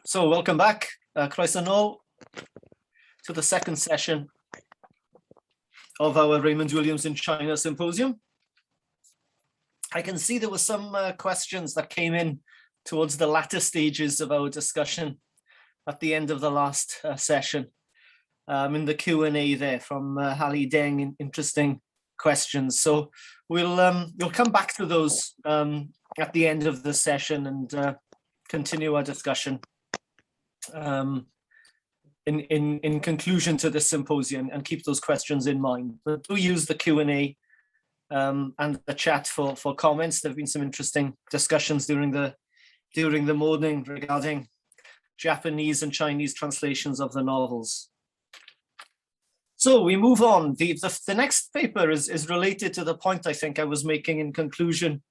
So welcome back, Croeso nôl, to the second session of our Raymond Williams in China Symposium. I can see there were some questions that came in towards the latter stages of our discussion at the end of the last session. In the Q&A there from Hallie Deng, interesting questions. So we'll come back to those at the end of the session and continue our discussion in conclusion to this symposium, and keep those questions in mind. But do use the Q&A and the chat for comments. There have been some interesting discussions during the morning regarding Japanese and Chinese translations of the novels. So we move on. The next paper is related to the point I think I was making in conclusion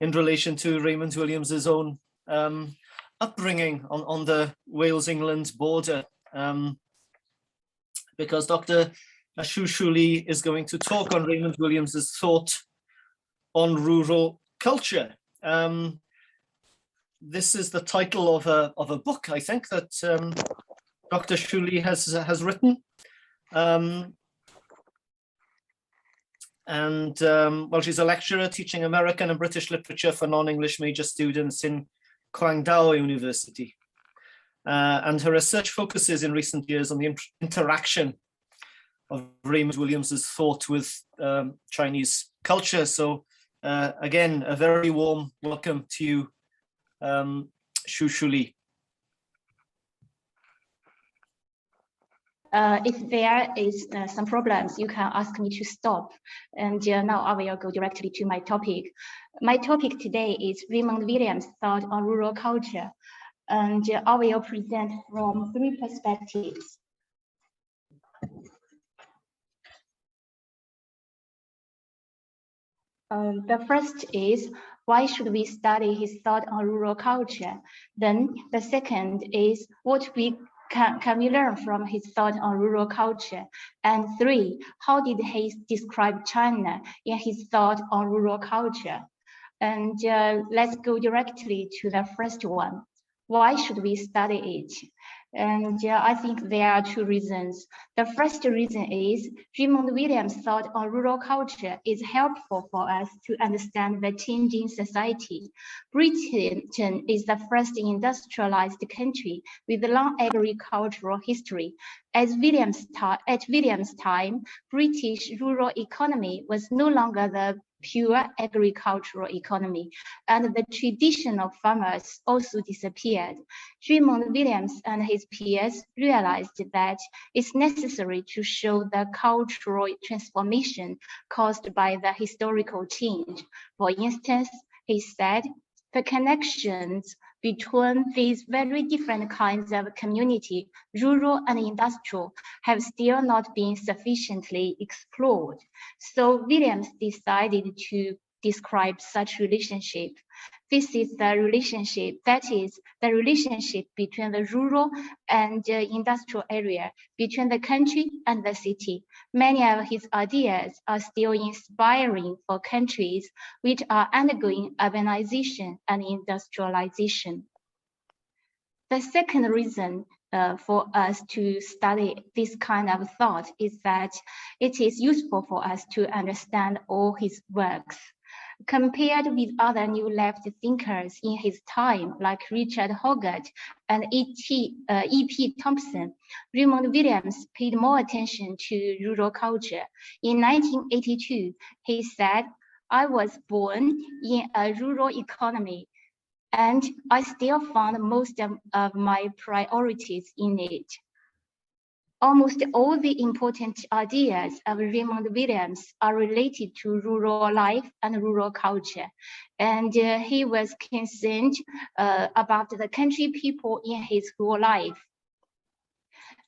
in relation to Raymond Williams's own upbringing on the Wales-England border, because Dr. Shuli is going to talk on Raymond Williams's thought on rural culture. This is the title of a book, I think, that Dr. Shuli has written. Well, she's a lecturer teaching American and British literature for non-English major students in Qingdao University. And her research focuses in recent years on the interaction of Raymond Williams's thought with Chinese culture. So again, a very warm welcome to you, Shuli. If there is some problems, you can ask me to stop. And now I will go directly to my topic. My topic today is Raymond Williams' thought on rural culture. And I will present from three perspectives. The first is, why should we study his thought on rural culture? Then the second is, what can we learn from his thought on rural culture? And three, how did he describe China in his thought on rural culture? And let's go directly to the first one. Why should we study it? And I think there are two reasons. The first reason is Raymond Williams' thought on rural culture is helpful for us to understand the changing society. Britain is the first industrialized country with a long agricultural history. At Williams' time, British rural economy was no longer the pure agricultural economy, and the traditional farmers also disappeared. Raymond Williams and his peers realized that it's necessary to show the cultural transformation caused by the historical change. For instance, he said, the connections between these very different kinds of community, rural and industrial, have still not been sufficiently explored. So Williams decided to describe such relationship. This is the relationship, that is the relationship between the rural and industrial area, between the country and the city. Many of his ideas are still inspiring for countries which are undergoing urbanization and industrialization. The second reason for us to study this kind of thought is that it is useful for us to understand all his works. Compared with other New Left thinkers in his time, like Richard Hoggart and E.P. Thompson, Raymond Williams paid more attention to rural culture. In 1982, he said, I was born in a rural economy, and I still found most of my priorities in it. Almost all the important ideas of Raymond Williams are related to rural life and rural culture. And he was concerned about the country people in his rural life.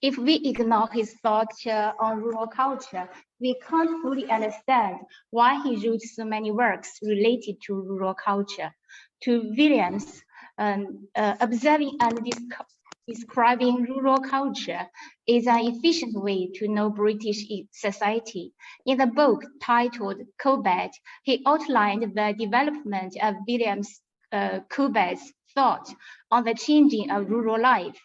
If we ignore his thoughts on rural culture, we can't fully understand why he wrote so many works related to rural culture. To Williams, observing and describing rural culture is an efficient way to know British society. In the book titled Cobbett, he outlined the development of Williams' Courbet's thought on the changing of rural life.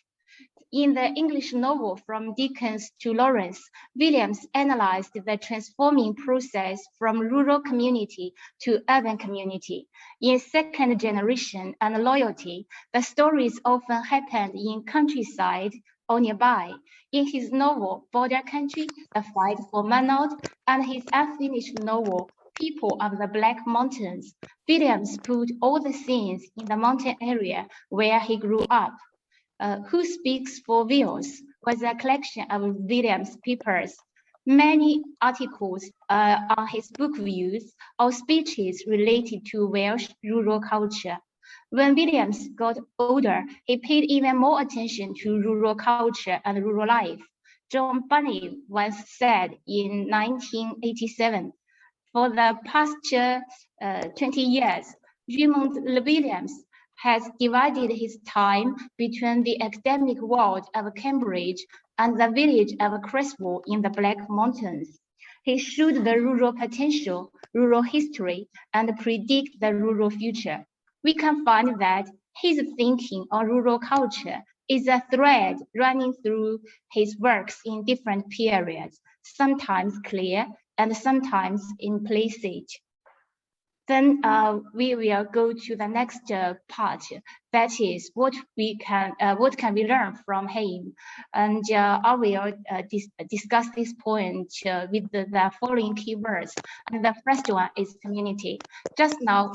In the English novel From Dickens to Lawrence, Williams analyzed the transforming process from rural community to urban community. In Second Generation and Loyalty, the stories often happened in countryside or nearby. In his novel Border Country, The Fight for Manhood, and his unfinished novel People of the Black Mountains, Williams put all the scenes in the mountain area where he grew up. Who Speaks for Wales was a collection of Williams' papers. Many articles on his book views or speeches related to Welsh rural culture. When Williams got older, he paid even more attention to rural culture and rural life. John Bunny once said in 1987, for the past 20 years, Raymond Williams has divided his time between the academic world of Cambridge and the village of Creswell in the Black Mountains. He showed the rural potential, rural history, and predict the rural future. We can find that his thinking on rural culture is a thread running through his works in different periods, sometimes clear and sometimes implicit. Then we will go to the next part. That is what can we learn from him, and I will discuss this point with the following keywords. And the first one is community. Just now,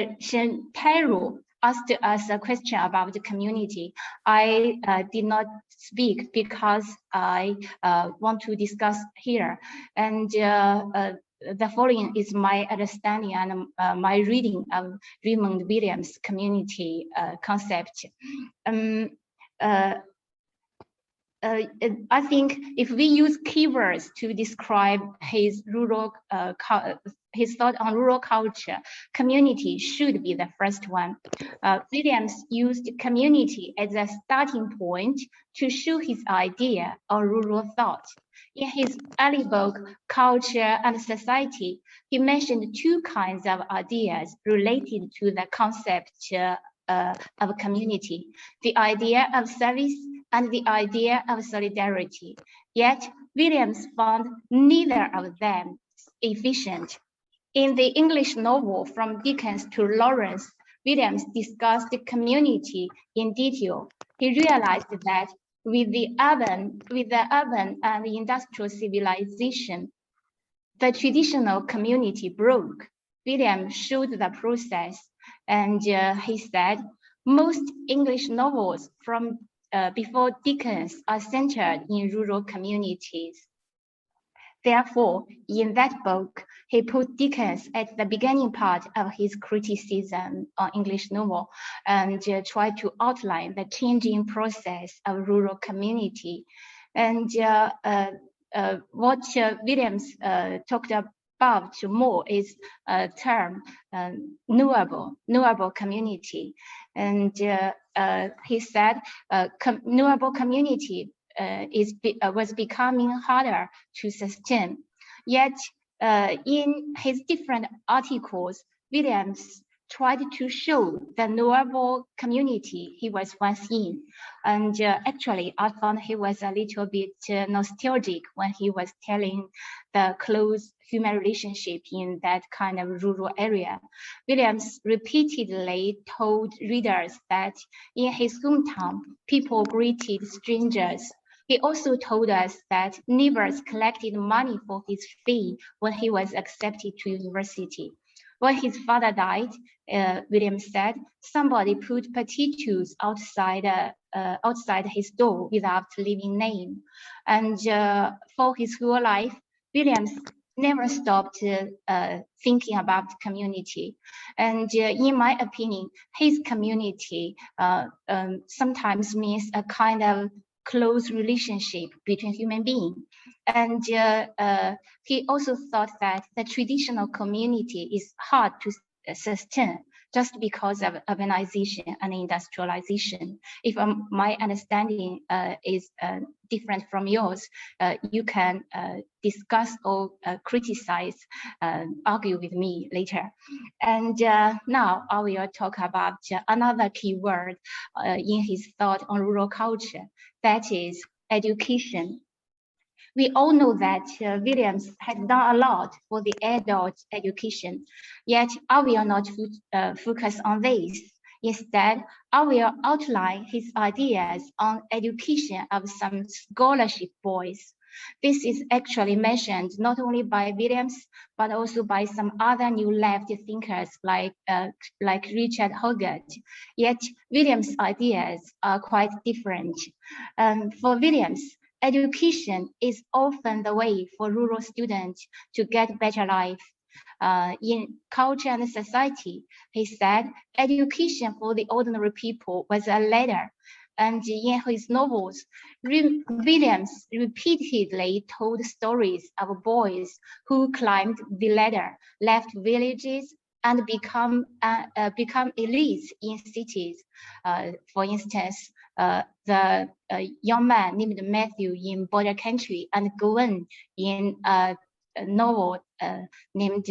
Shentaro asked us a question about the community. I did not speak because I want to discuss here. And the following is my understanding and my reading of Raymond Williams' community concept. I think if we use keywords to describe his rural his thought on rural culture, community should be the first one. Williams used community as a starting point to show his idea on rural thought. In his early book, Culture and Society, he mentioned two kinds of ideas related to the concept of community, the idea of service and the idea of solidarity. Yet, Williams found neither of them efficient. In the English novel From Dickens to Lawrence, Williams discussed community in detail. He realized that with the urban and the industrial civilization, the traditional community broke. Williams showed the process, and he said, most English novels from before Dickens are centered in rural communities. Therefore, in that book, he put Dickens at the beginning part of his criticism on English novel and tried to outline the changing process of rural community. And what Williams talked about more is a term, knowable community. And he said knowable community was becoming harder to sustain. Yet in his different articles, Williams tried to show the knowable community he was once in. And actually, I found he was a little bit nostalgic when he was telling the close human relationship in that kind of rural area. Williams repeatedly told readers that in his hometown, people greeted strangers. He also told us that neighbors collected money for his fee when he was accepted to university. When his father died, Williams said, somebody put potatoes outside his door without leaving name. And for his whole life, Williams never stopped thinking about community. And in my opinion, his community sometimes means a kind of close relationship between human beings. And he also thought that the traditional community is hard to sustain just because of urbanization and industrialization. If my understanding is different from yours, you can discuss or criticize, argue with me later. And now I will talk about another key word in his thought on rural culture, that is education. We all know that Williams has done a lot for the adult education, yet I will not focus on this. Instead, I will outline his ideas on education of some scholarship boys. This is actually mentioned not only by Williams, but also by some other new left thinkers like Richard Hoggart. Yet Williams' ideas are quite different. For Williams, education is often the way for rural students to get better life. In culture and society, he said, education for the ordinary people was a ladder. And in his novels, Williams repeatedly told stories of boys who climbed the ladder, left villages, and become elites in cities. For instance, the young man named Matthew in Border Country, and Gwen in a novel named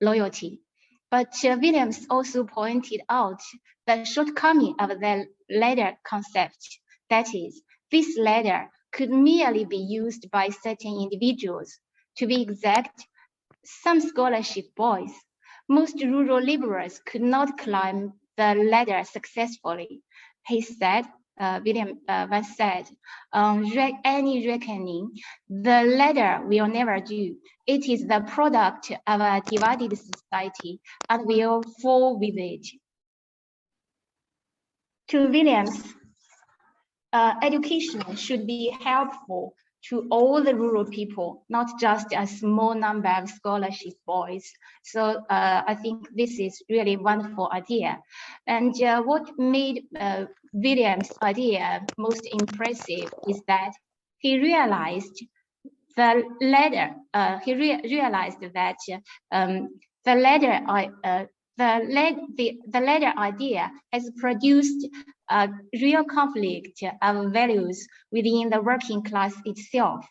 Loyalty. But Williams also pointed out the shortcoming of the ladder concept. That is, this ladder could merely be used by certain individuals. To be exact, some scholarship boys, most rural laborers could not climb the ladder successfully. He said, William once said, any reckoning, the ladder will never do. It is the product of a divided society and will fall with it. To Williams, education should be helpful to all the rural people, not just a small number of scholarship boys. So I think this is really a wonderful idea. And what made Williams' idea most impressive is that he realized the ladder. Realized that the ladder idea has produced a real conflict of values within the working class itself.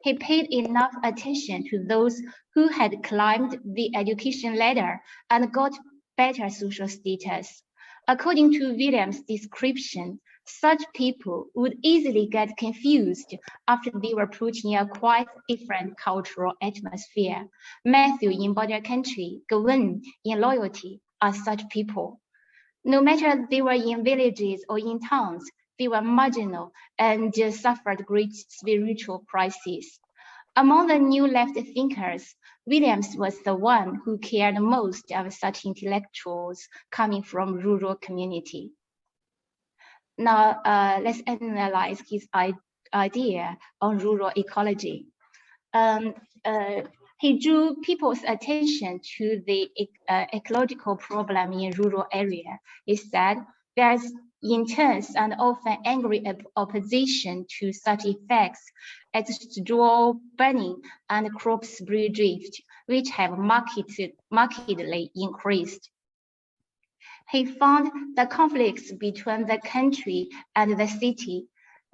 He paid enough attention to those who had climbed the education ladder and got better social status. According to Williams' description, such people would easily get confused after they were put in a quite different cultural atmosphere. Matthew in Border Country, Gwen in Loyalty are such people. No matter they were in villages or in towns, they were marginal and suffered great spiritual crises. Among the new left thinkers, Williams was the one who cared most of such intellectuals coming from rural community. Now, let's analyze his idea on rural ecology. He drew people's attention to the ecological problem in rural area. He said there's intense and often angry opposition to such effects as straw burning and crop spree drift, which have markedly increased. He found the conflicts between the country and the city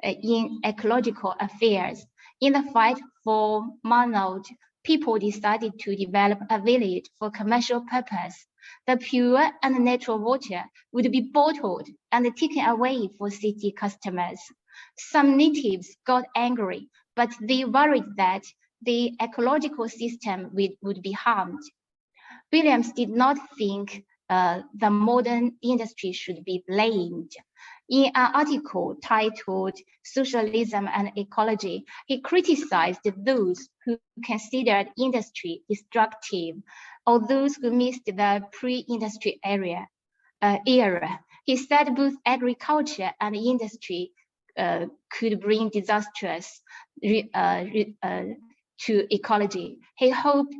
in ecological affairs. In the fight for manhood, people decided to develop a village for commercial purpose. The pure and natural water would be bottled and taken away for city customers. Some natives got angry, but they worried that the ecological system would be harmed. Williams did not think the modern industry should be blamed. In an article titled Socialism and Ecology, he criticized those who considered industry destructive or those who missed the pre-industry era. He said both agriculture and industry could bring disasters to ecology. He hoped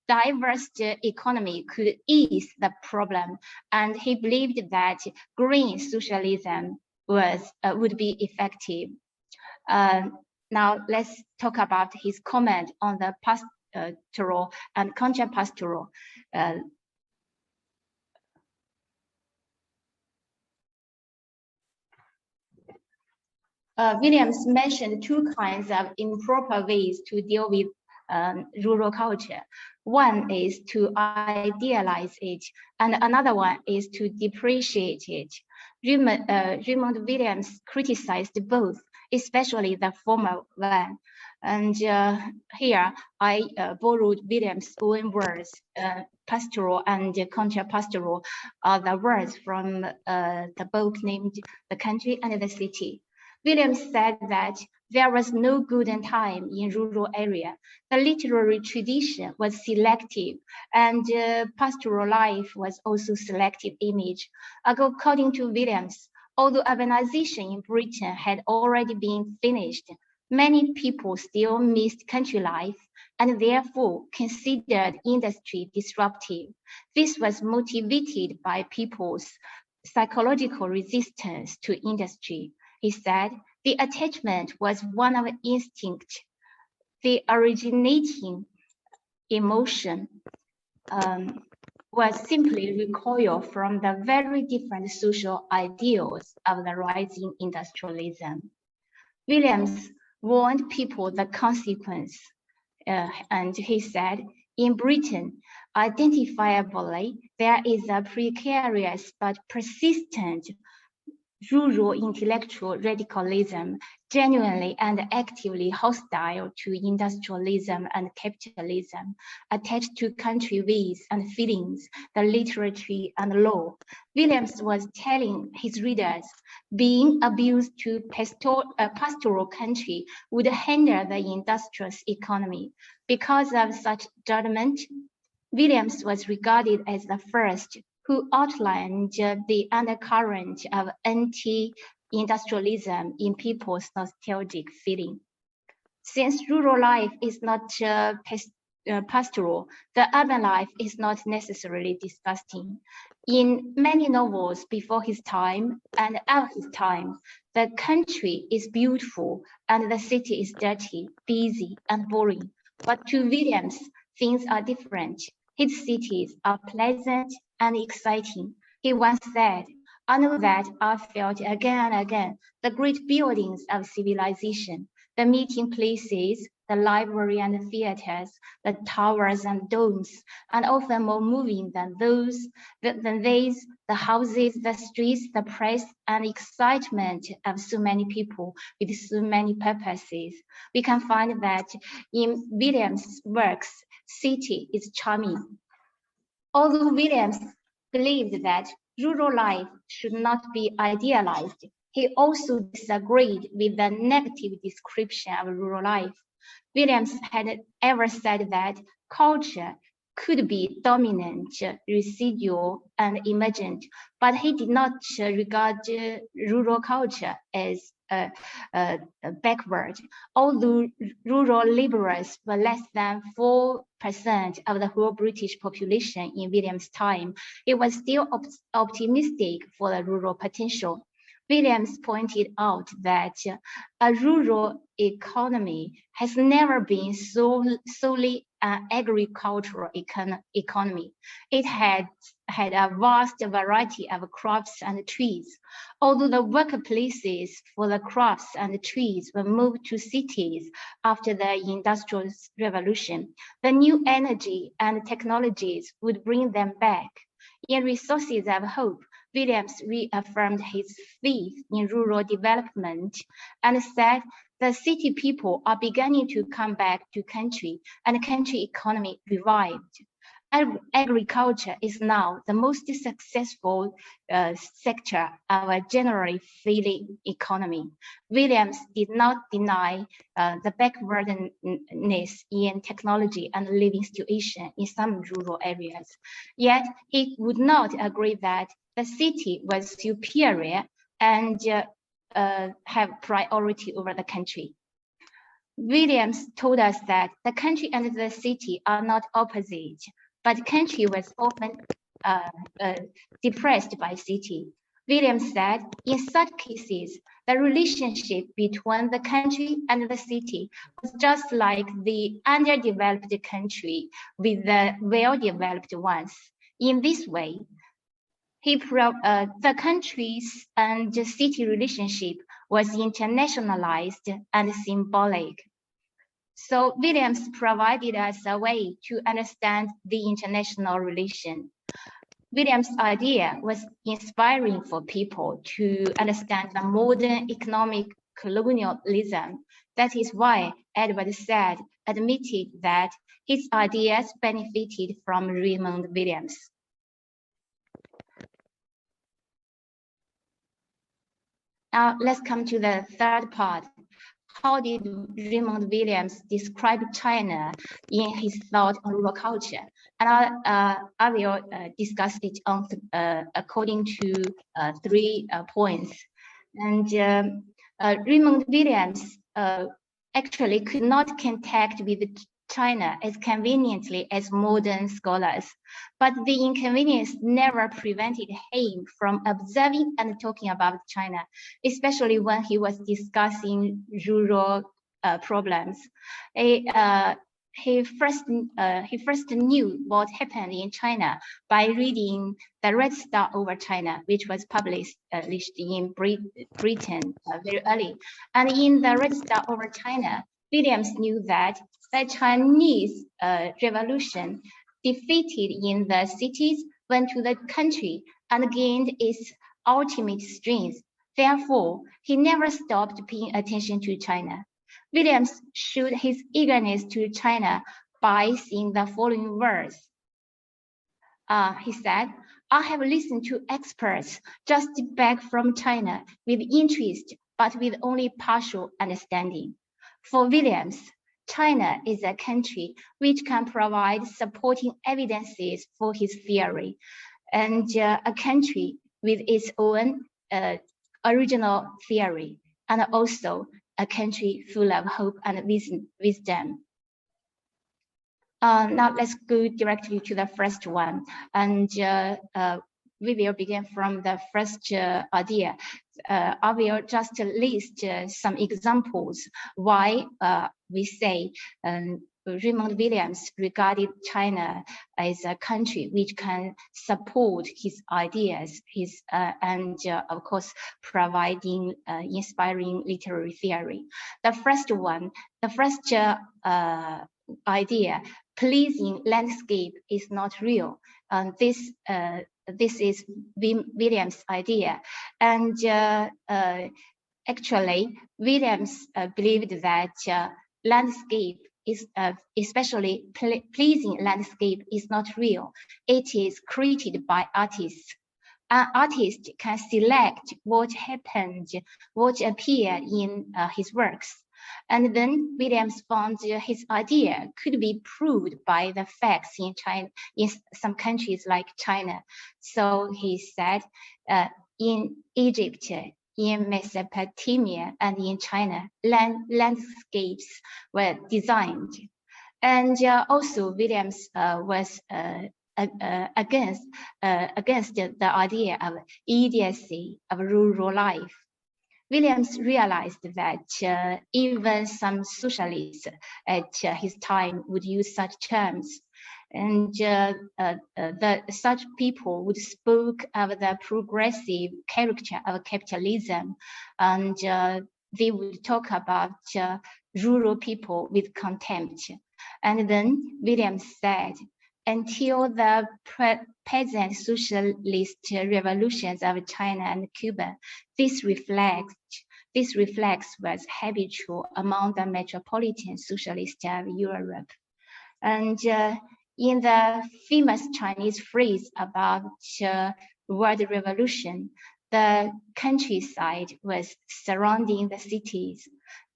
diverse economy could ease the problem, and he believed that green socialism would be effective. Now let's talk about his comment on the pastoral and counter-pastoral. Williams mentioned two kinds of improper ways to deal with rural culture. One is to idealize it, and another one is to depreciate it. Raymond Williams criticized both, especially the former one. And here I borrowed Williams' own words. Pastoral and counter-pastoral are the words from the book named The Country and the City. Williams said that there was no golden time in rural area. The literary tradition was selective, and pastoral life was also selective image. According to Williams, although urbanization in Britain had already been finished, many people still missed country life and therefore considered industry disruptive. This was motivated by people's psychological resistance to industry. He said, the attachment was one of instinct. The originating emotion was simply recoil from the very different social ideals of the rising industrialism. Williams warned people the consequence, and he said, in Britain, identifiably, there is a precarious but persistent rural intellectual radicalism, genuinely and actively hostile to industrialism and capitalism, attached to country ways and feelings, the literature and law. Williams was telling his readers, being abused to pastoral country would hinder the industrious economy. Because of such judgment, Williams was regarded as the first who outlined the undercurrent of anti-industrialism in people's nostalgic feeling. Since rural life is not pastoral, the urban life is not necessarily disgusting. In many novels before his time and of his time, the country is beautiful and the city is dirty, busy, and boring. But to Williams, things are different. His cities are pleasant and exciting. He once said, I know that I felt again and again the great buildings of civilization, the meeting places, the library and the theaters, the towers and domes, and often more moving than these, the houses, the streets, the press, and excitement of so many people with so many purposes. We can find that in Williams' works, city is charming. Although Williams believed that rural life should not be idealized, he also disagreed with the negative description of rural life. Williams had ever said that culture could be dominant, residual, and emergent, but he did not regard rural culture as backward. Although rural laborers were less than 4% of the whole British population in Williams' time, he was still optimistic for the rural potential. Williams pointed out that a rural economy has never been solely an agricultural economy. It had a vast variety of crops and trees. Although the workplaces for the crops and trees were moved to cities after the Industrial Revolution, the new energy and technologies would bring them back. In Resources of Hope, Williams reaffirmed his faith in rural development and said the city people are beginning to come back to country and the country economy revived. Agriculture is now the most successful sector of a generally failing economy. Williams did not deny the backwardness in technology and living situation in some rural areas. Yet he would not agree that the city was superior and have priority over the country. Williams told us that the country and the city are not opposite, but country was often depressed by city. Williams said, in such cases, the relationship between the country and the city was just like the underdeveloped country with the well-developed ones. In this way, the country's and the city relationship was internationalized and symbolic. So Williams provided us a way to understand the international relation. Williams' idea was inspiring for people to understand the modern economic colonialism. That is why Edward Said admitted that his ideas benefited from Raymond Williams. Now let's come to the third part. How did Raymond Williams describe China in his thought on rural culture? And I will discuss it on according to 3 points. And Raymond Williams actually could not contact with China as conveniently as modern scholars, but the inconvenience never prevented him from observing and talking about China, especially when he was discussing rural problems. He first knew what happened in China by reading The Red Star Over China, which was published in Britain very early. And in The Red Star Over China, Williams knew that the Chinese revolution defeated in the cities, went to the country and gained its ultimate strength. Therefore, he never stopped paying attention to China. Williams showed his eagerness to China by saying the following words. He said, "I have listened to experts just back from China with interest, but with only partial understanding." For Williams, China is a country which can provide supporting evidences for his theory, and a country with its own original theory, and also a country full of hope and wisdom. Now let's go directly to the first one, and we will begin from the first idea. I will just list some examples why we say Raymond Williams regarded China as a country which can support his ideas, and of course providing inspiring literary theory. The first idea, pleasing landscape is not real. This is Williams' idea, and actually Williams believed that landscape is especially pleasing landscape is not real. It is created by artists. An artist can select what happened, what appeared in his works. And then Williams found his idea could be proved by the facts in China, in some countries like China. So he said, in Egypt, in Mesopotamia, and in China, landscapes were designed. And also Williams was against the idea of idiocy of rural life. Williams realized that even some socialists at his time would use such terms, and such people would speak of the progressive character of capitalism, and they would talk about rural people with contempt. And then Williams said, until the present socialist revolutions of China and Cuba, this reflex was habitual among the metropolitan socialists of Europe. And in the famous Chinese phrase about world revolution, the countryside was surrounding the cities.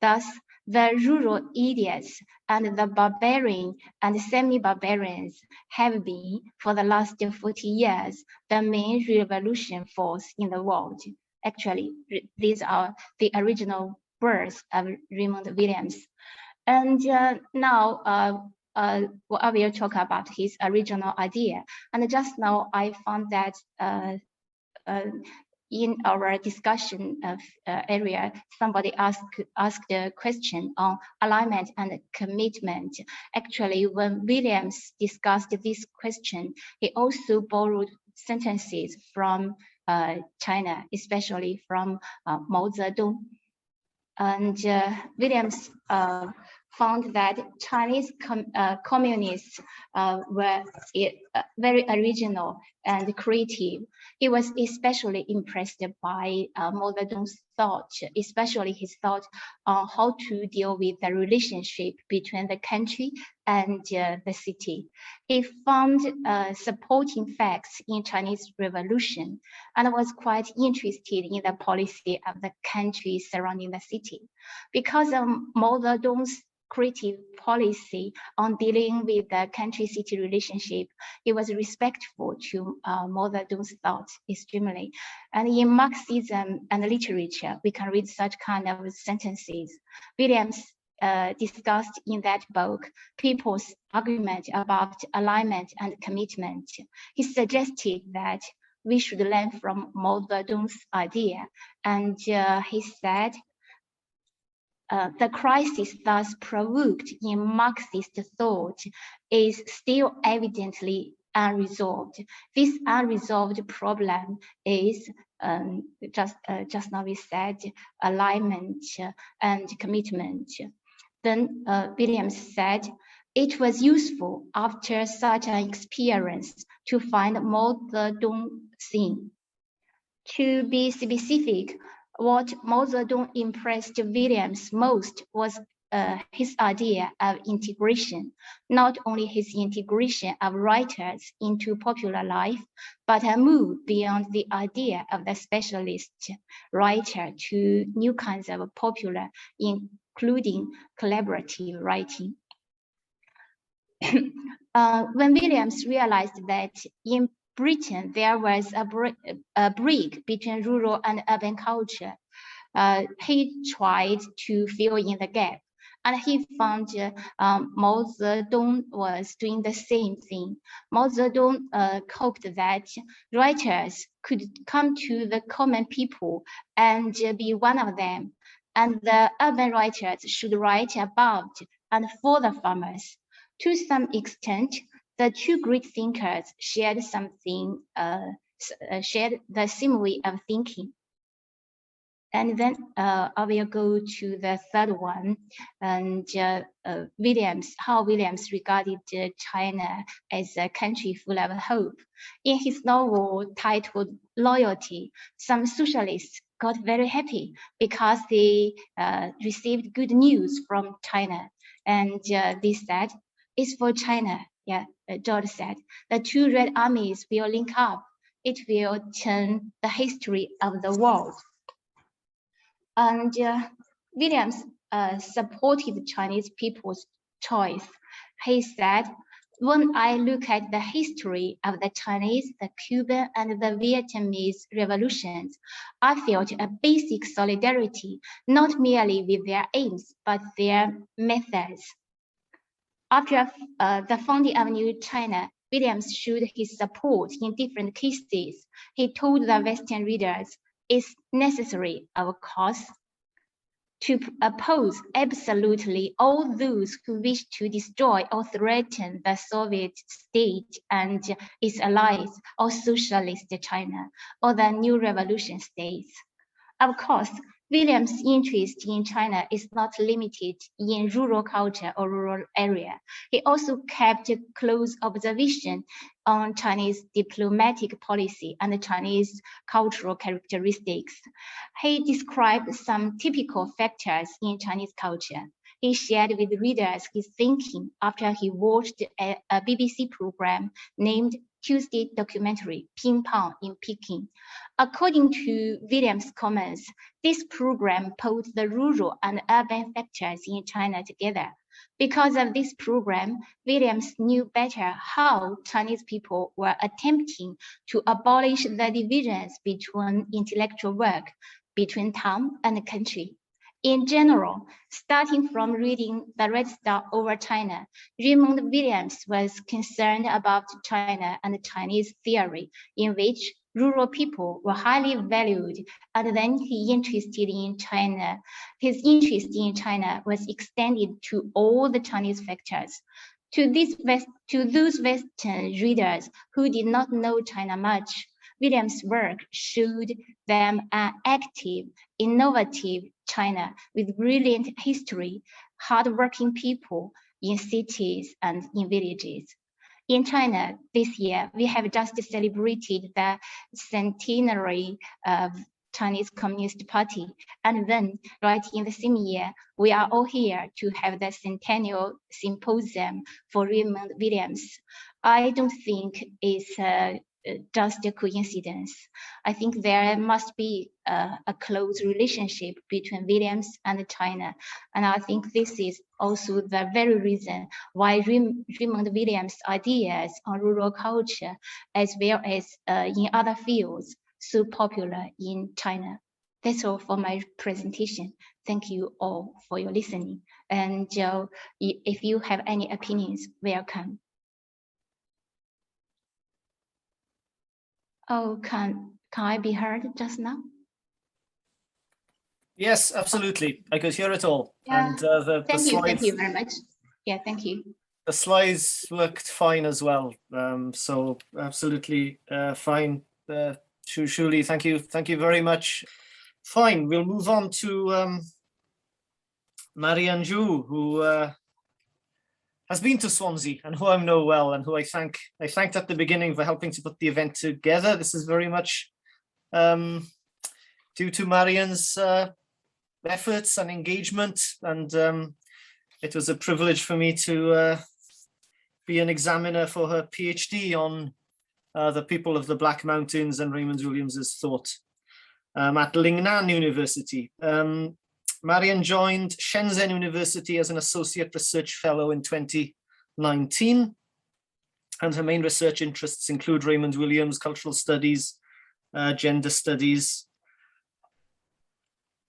Thus, the rural idiots and the barbarian and semi-barbarians have been, for the last 40 years, the main revolution force in the world. Actually, these are the original words of Raymond Williams. And now I will talk about his original idea. And just now I found that in our discussion of area, somebody asked a question on alignment and commitment. Actually, when Williams discussed this question, he also borrowed sentences from China, especially from Mao Zedong. And Williams found that Chinese communists were very original and creative. He was especially impressed by Mao Zedong's thought, especially his thought on how to deal with the relationship between the country and the city. He found supporting facts in Chinese Revolution and was quite interested in the policy of the country surrounding the city. Because of Mao Zedong's creative policy on dealing with the country-city relationship, he was respectful to Mao Zedong's thoughts extremely. And in Marxism and literature, we can read such kind of sentences. Williams discussed in that book people's argument about alignment and commitment. He suggested that we should learn from Mao Zedong's idea, and he said, the crisis thus provoked in Marxist thought is still evidently unresolved. This unresolved problem is just now we said alignment and commitment. Then Williams said, it was useful after such an experience to find Mao Zedong thing. To be specific, what Mao Zedong impressed Williams most was his idea of integration, not only his integration of writers into popular life, but a move beyond the idea of the specialist writer to new kinds of popular, including collaborative writing. When Williams realized that in Britain, there was a break between rural and urban culture. He tried to fill in the gap, and he found Mao Zedong was doing the same thing. Mao Zedong hoped that writers could come to the common people and be one of them, and the urban writers should write about and for the farmers. To some extent, the two great thinkers shared shared the same way of thinking. And then I will go to the third one, and how Williams regarded China as a country full of hope. In his novel titled Loyalty, some socialists got very happy because they received good news from China. And they said, it's for China. Yeah, Zhou said, the two red armies will link up. It will turn the history of the world. And Williams supported Chinese people's choice. He said, when I look at the history of the Chinese, the Cuban, and the Vietnamese revolutions, I felt a basic solidarity, not merely with their aims, but their methods. After the founding of New China, Williams showed his support in different cases. He told the Western readers, it's necessary, of course, to oppose absolutely all those who wish to destroy or threaten the Soviet state and its allies, or socialist China, or the new revolution states. Of course, Williams' interest in China is not limited in rural culture or rural area. He also kept close observation on Chinese diplomatic policy and Chinese cultural characteristics. He described some typical factors in Chinese culture. He shared with readers his thinking after he watched a BBC program named Tuesday Documentary, Ping Pong in Peking. According to Williams' comments, this program put the rural and urban factors in China together. Because of this program, Williams knew better how Chinese people were attempting to abolish the divisions between intellectual work, between town and country. In general, starting from reading The Red Star over China, Raymond Williams was concerned about China and Chinese theory, in which rural people were highly valued, and then his interest in China was extended to all the Chinese factors. To those Western readers who did not know China much, Williams' work showed them an active, innovative, China with brilliant history, hardworking people in cities and in villages. In China this year, we have just celebrated the centenary of Chinese Communist Party. And then right in the same year, we are all here to have the centennial symposium for Raymond Williams. I don't think it's just a coincidence. I think there must be a close relationship between Williams and China. And I think this is also the very reason why Raymond Williams' ideas on rural culture, as well as in other fields, so popular in China. That's all for my presentation. Thank you all for your listening. And Zhou, if you have any opinions, welcome. Oh, can I be heard just now? Yes, absolutely. I could hear it all. Yeah. And the Thank slides, you very much. Yeah, thank you. the slides worked fine as well. So absolutely fine. Shuli, thank you very much. Fine, we'll move on to Marianne Zhou, who has been to Swansea and who I know well, and who I thanked at the beginning for helping to put the event together. This is very much due to Marianne's efforts and engagement, and it was a privilege for me to be an examiner for her PhD on the people of the Black Mountains and Raymond Williams's thought at Lingnan University. Marianne joined Shenzhen University as an associate research fellow in 2019, and her main research interests include Raymond Williams, cultural studies, gender studies.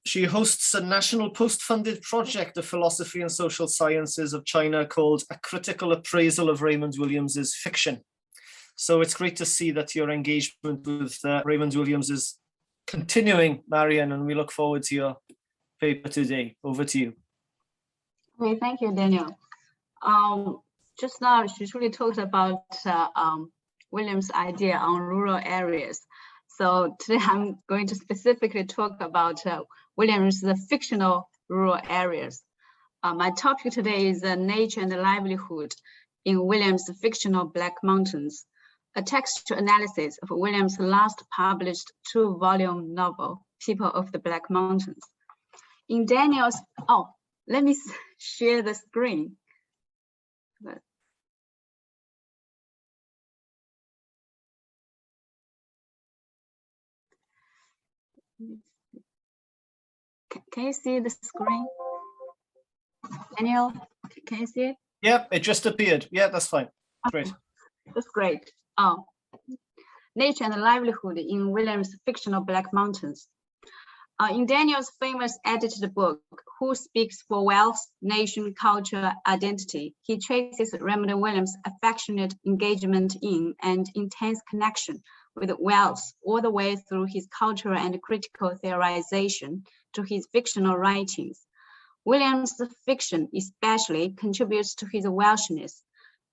She hosts a national post-funded project of philosophy and social sciences of China called A Critical Appraisal of Raymond Williams's Fiction. So it's great to see that your engagement with Raymond Williams is continuing, Marianne, and we look forward to your paper today. Over to you. Okay, thank you, Daniel. Just now, she really talked about Williams' idea on rural areas. So today I'm going to specifically talk about Williams' fictional rural areas. My topic today is nature and livelihood in Williams' fictional Black Mountains, a textual analysis of Williams' last published 2-volume novel, People of the Black Mountains. In Daniel's, let me share the screen. Can you see the screen? Daniel, can you see it? Yeah, it just appeared. Yeah, that's fine. Great. That's great. Nature and livelihood in Williams' fictional Black Mountains. In Daniel's famous edited book, Who Speaks for Wealth, Nation, Culture, Identity, he traces Raymond Williams' affectionate engagement in and intense connection with wealth all the way through his cultural and critical theorization to his fictional writings. Williams' fiction especially contributes to his Welshness,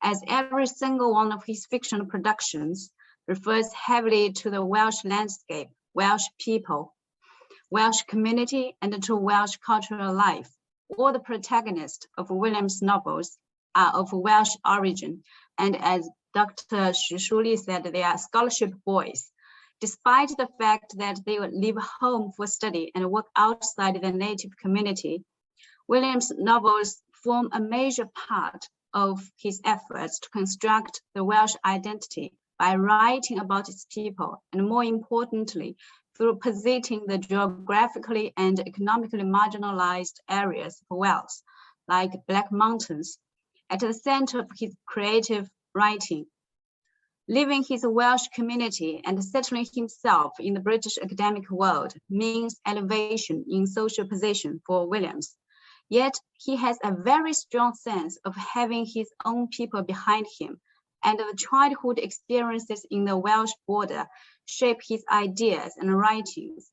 as every single one of his fictional productions refers heavily to the Welsh landscape, Welsh people, Welsh community, and to Welsh cultural life. All the protagonists of Williams' novels are of Welsh origin, and as Dr. Shuli said, they are scholarship boys. Despite the fact that they would leave home for study and work outside their native community, Williams' novels form a major part of his efforts to construct the Welsh identity by writing about its people, and more importantly, through positing the geographically and economically marginalized areas of Wales, like Black Mountains, at the center of his creative writing. Leaving his Welsh community and settling himself in the British academic world means elevation in social position for Williams. Yet he has a very strong sense of having his own people behind him, and the childhood experiences in the Welsh border shape his ideas and writings.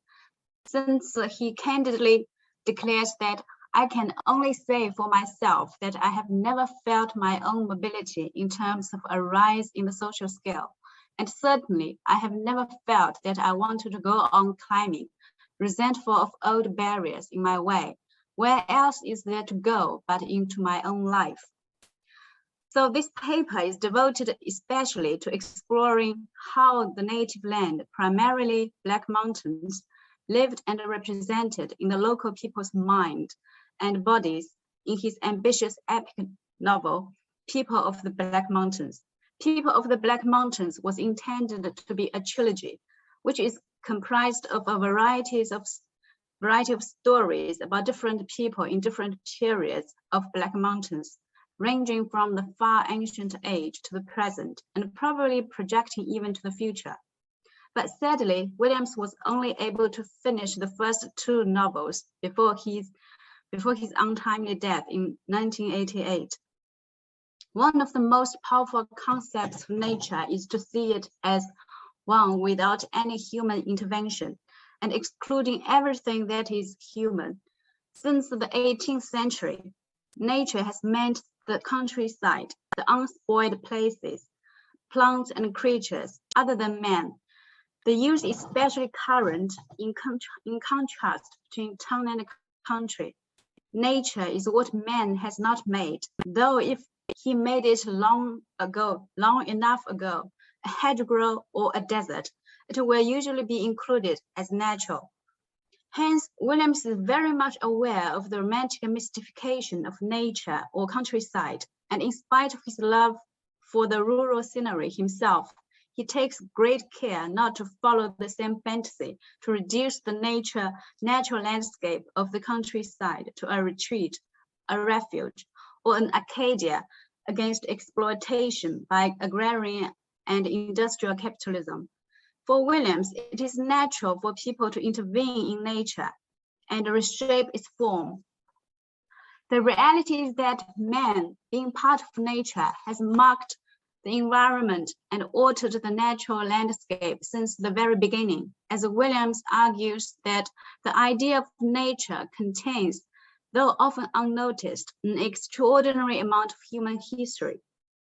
Since he candidly declares that I can only say for myself that I have never felt my own mobility in terms of a rise in the social scale. And certainly I have never felt that I wanted to go on climbing, resentful of old barriers in my way. Where else is there to go but into my own life? So this paper is devoted especially to exploring how the native land, primarily Black Mountains, lived and represented in the local people's mind and bodies in his ambitious epic novel, People of the Black Mountains. People of the Black Mountains was intended to be a trilogy, which is comprised of a variety of stories about different people in different periods of Black Mountains, ranging from the far ancient age to the present, and probably projecting even to the future. But sadly, Williams was only able to finish the first two novels before his untimely death in 1988. One of the most powerful concepts of nature is to see it as one without any human intervention and excluding everything that is human. Since the 18th century, nature has meant the countryside, the unspoiled places, plants and creatures other than man. The use is especially current in contrast between town and country. Nature is what man has not made, though if he made it long enough ago, a hedgerow or a desert, it will usually be included as natural. Hence, Williams is very much aware of the romantic mystification of nature or countryside, and in spite of his love for the rural scenery himself, he takes great care not to follow the same fantasy, to reduce the natural landscape of the countryside to a retreat, a refuge, or an Arcadia against exploitation by agrarian and industrial capitalism. For Williams, it is natural for people to intervene in nature and reshape its form. The reality is that man, being part of nature, has marked the environment and altered the natural landscape since the very beginning, as Williams argues that the idea of nature contains, though often unnoticed, an extraordinary amount of human history.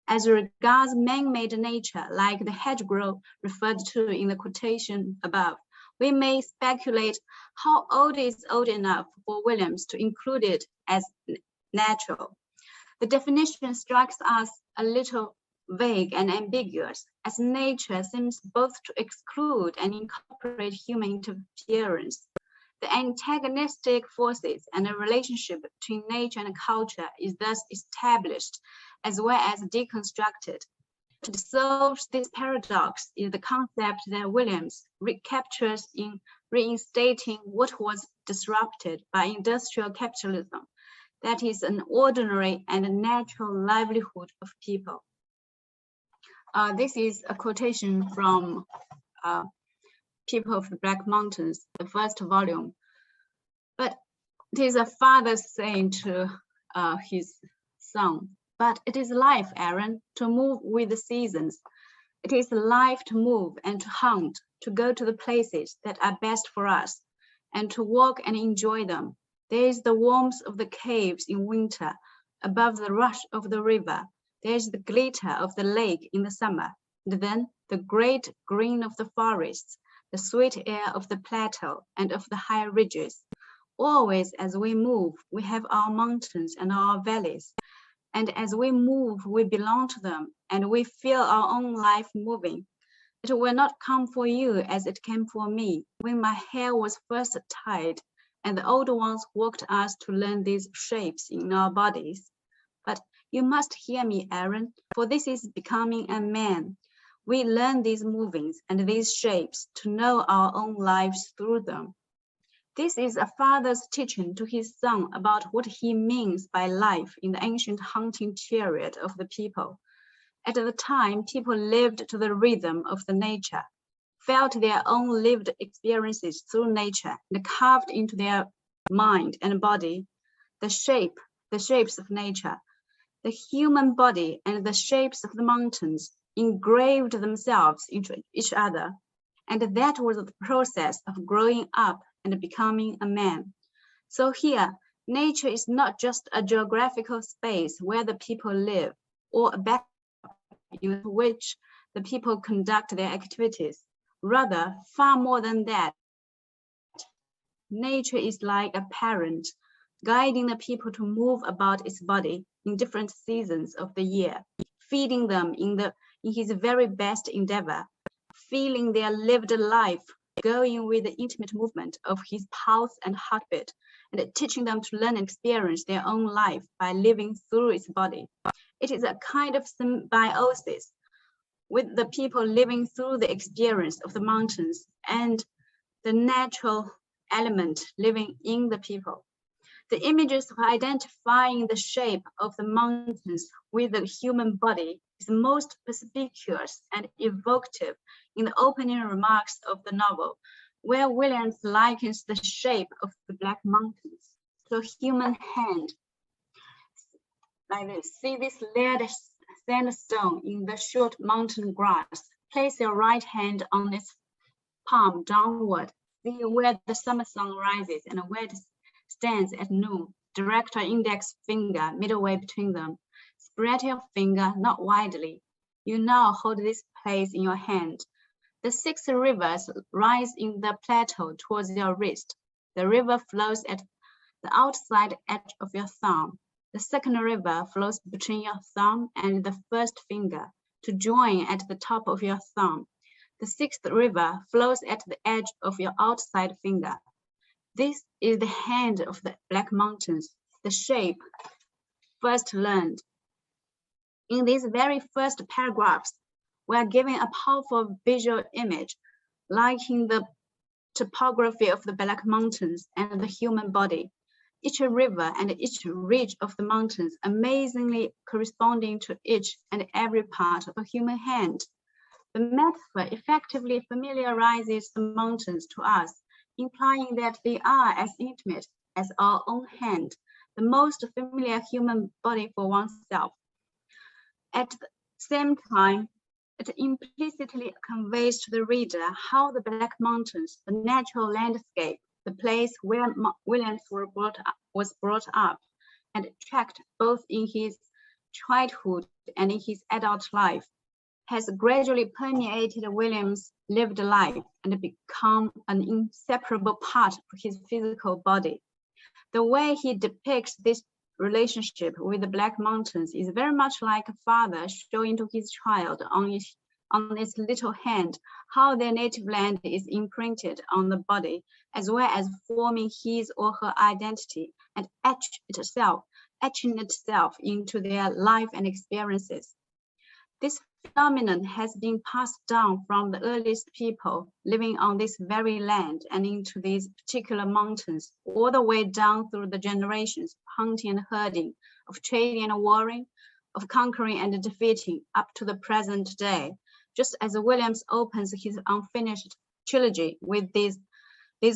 As regards man-made nature, like the hedgerow referred to in the quotation above, we may speculate how old is old enough for Williams to include it as natural. The definition strikes us a little vague and ambiguous, as nature seems both to exclude and incorporate human interference. The antagonistic forces and the relationship between nature and culture is thus established as well as deconstructed. To solve this paradox is the concept that Williams recaptures in reinstating what was disrupted by industrial capitalism, that is, an ordinary and natural livelihood of people. This is a quotation from People of the Black Mountains, the first volume. But it is a father saying to his son, but it is life, Aaron, to move with the seasons. It is life to move and to hunt, to go to the places that are best for us, and to walk and enjoy them. There is the warmth of the caves in winter, above the rush of the river. There is the glitter of the lake in the summer, and then the great green of the forests, the sweet air of the plateau and of the high ridges. Always as we move, we have our mountains and our valleys. And as we move, we belong to them, and we feel our own life moving. It will not come for you as it came for me, when my hair was first tied, and the old ones walked us to learn these shapes in our bodies. But you must hear me, Aaron, for this is becoming a man. We learn these movings and these shapes to know our own lives through them. This is a father's teaching to his son about what he means by life in the ancient hunting period of the people. At the time, people lived to the rhythm of the nature, felt their own lived experiences through nature, and carved into their mind and body the shapes of nature. The human body and the shapes of the mountains engraved themselves into each other, and that was the process of growing up and becoming a man. So here, nature is not just a geographical space where the people live, or a backdrop in which the people conduct their activities. Rather, far more than that, nature is like a parent, guiding the people to move about its body in different seasons of the year, feeding them in his very best endeavor, feeling their lived life, going with the intimate movement of his pulse and heartbeat, and teaching them to learn and experience their own life by living through its body. It is a kind of symbiosis with the people living through the experience of the mountains and the natural element living in the people. The images of identifying the shape of the mountains with the human body is most perspicuous and evocative in the opening remarks of the novel, where Williams likens the shape of the Black Mountains to a human hand. Like this, see this layered sandstone in the short mountain grass. Place your right hand on its palm downward. See where the summer sun rises and where it stands at noon. Direct your index finger midway between them. Spread your finger not widely. You now hold this place in your hand. The 6 rivers rise in the plateau towards your wrist. The river flows at the outside edge of your thumb. The second river flows between your thumb and the first finger to join at the top of your thumb. The 6th river flows at the edge of your outside finger. This is the hand of the Black Mountains, the shape first learned. In these very first paragraphs, we are given a powerful visual image, liking the topography of the Black Mountains and the human body. Each river and each ridge of the mountains amazingly corresponding to each and every part of a human hand. The metaphor effectively familiarizes the mountains to us, implying that they are as intimate as our own hand, the most familiar human body for oneself. At the same time, it implicitly conveys to the reader how the Black Mountains, the natural landscape, the place where Williams was brought up and tracked both in his childhood and in his adult life, has gradually permeated Williams' lived life and become an inseparable part of his physical body. The way he depicts this relationship with the Black Mountains is very much like a father showing to his child on his little hand how their native land is imprinted on the body, as well as forming his or her identity and etching itself into their life and experiences. This phenomenon has been passed down from the earliest people living on this very land and into these particular mountains, all the way down through the generations of hunting and herding, of trading and warring, of conquering and defeating, up to the present day. Just as Williams opens his unfinished trilogy with these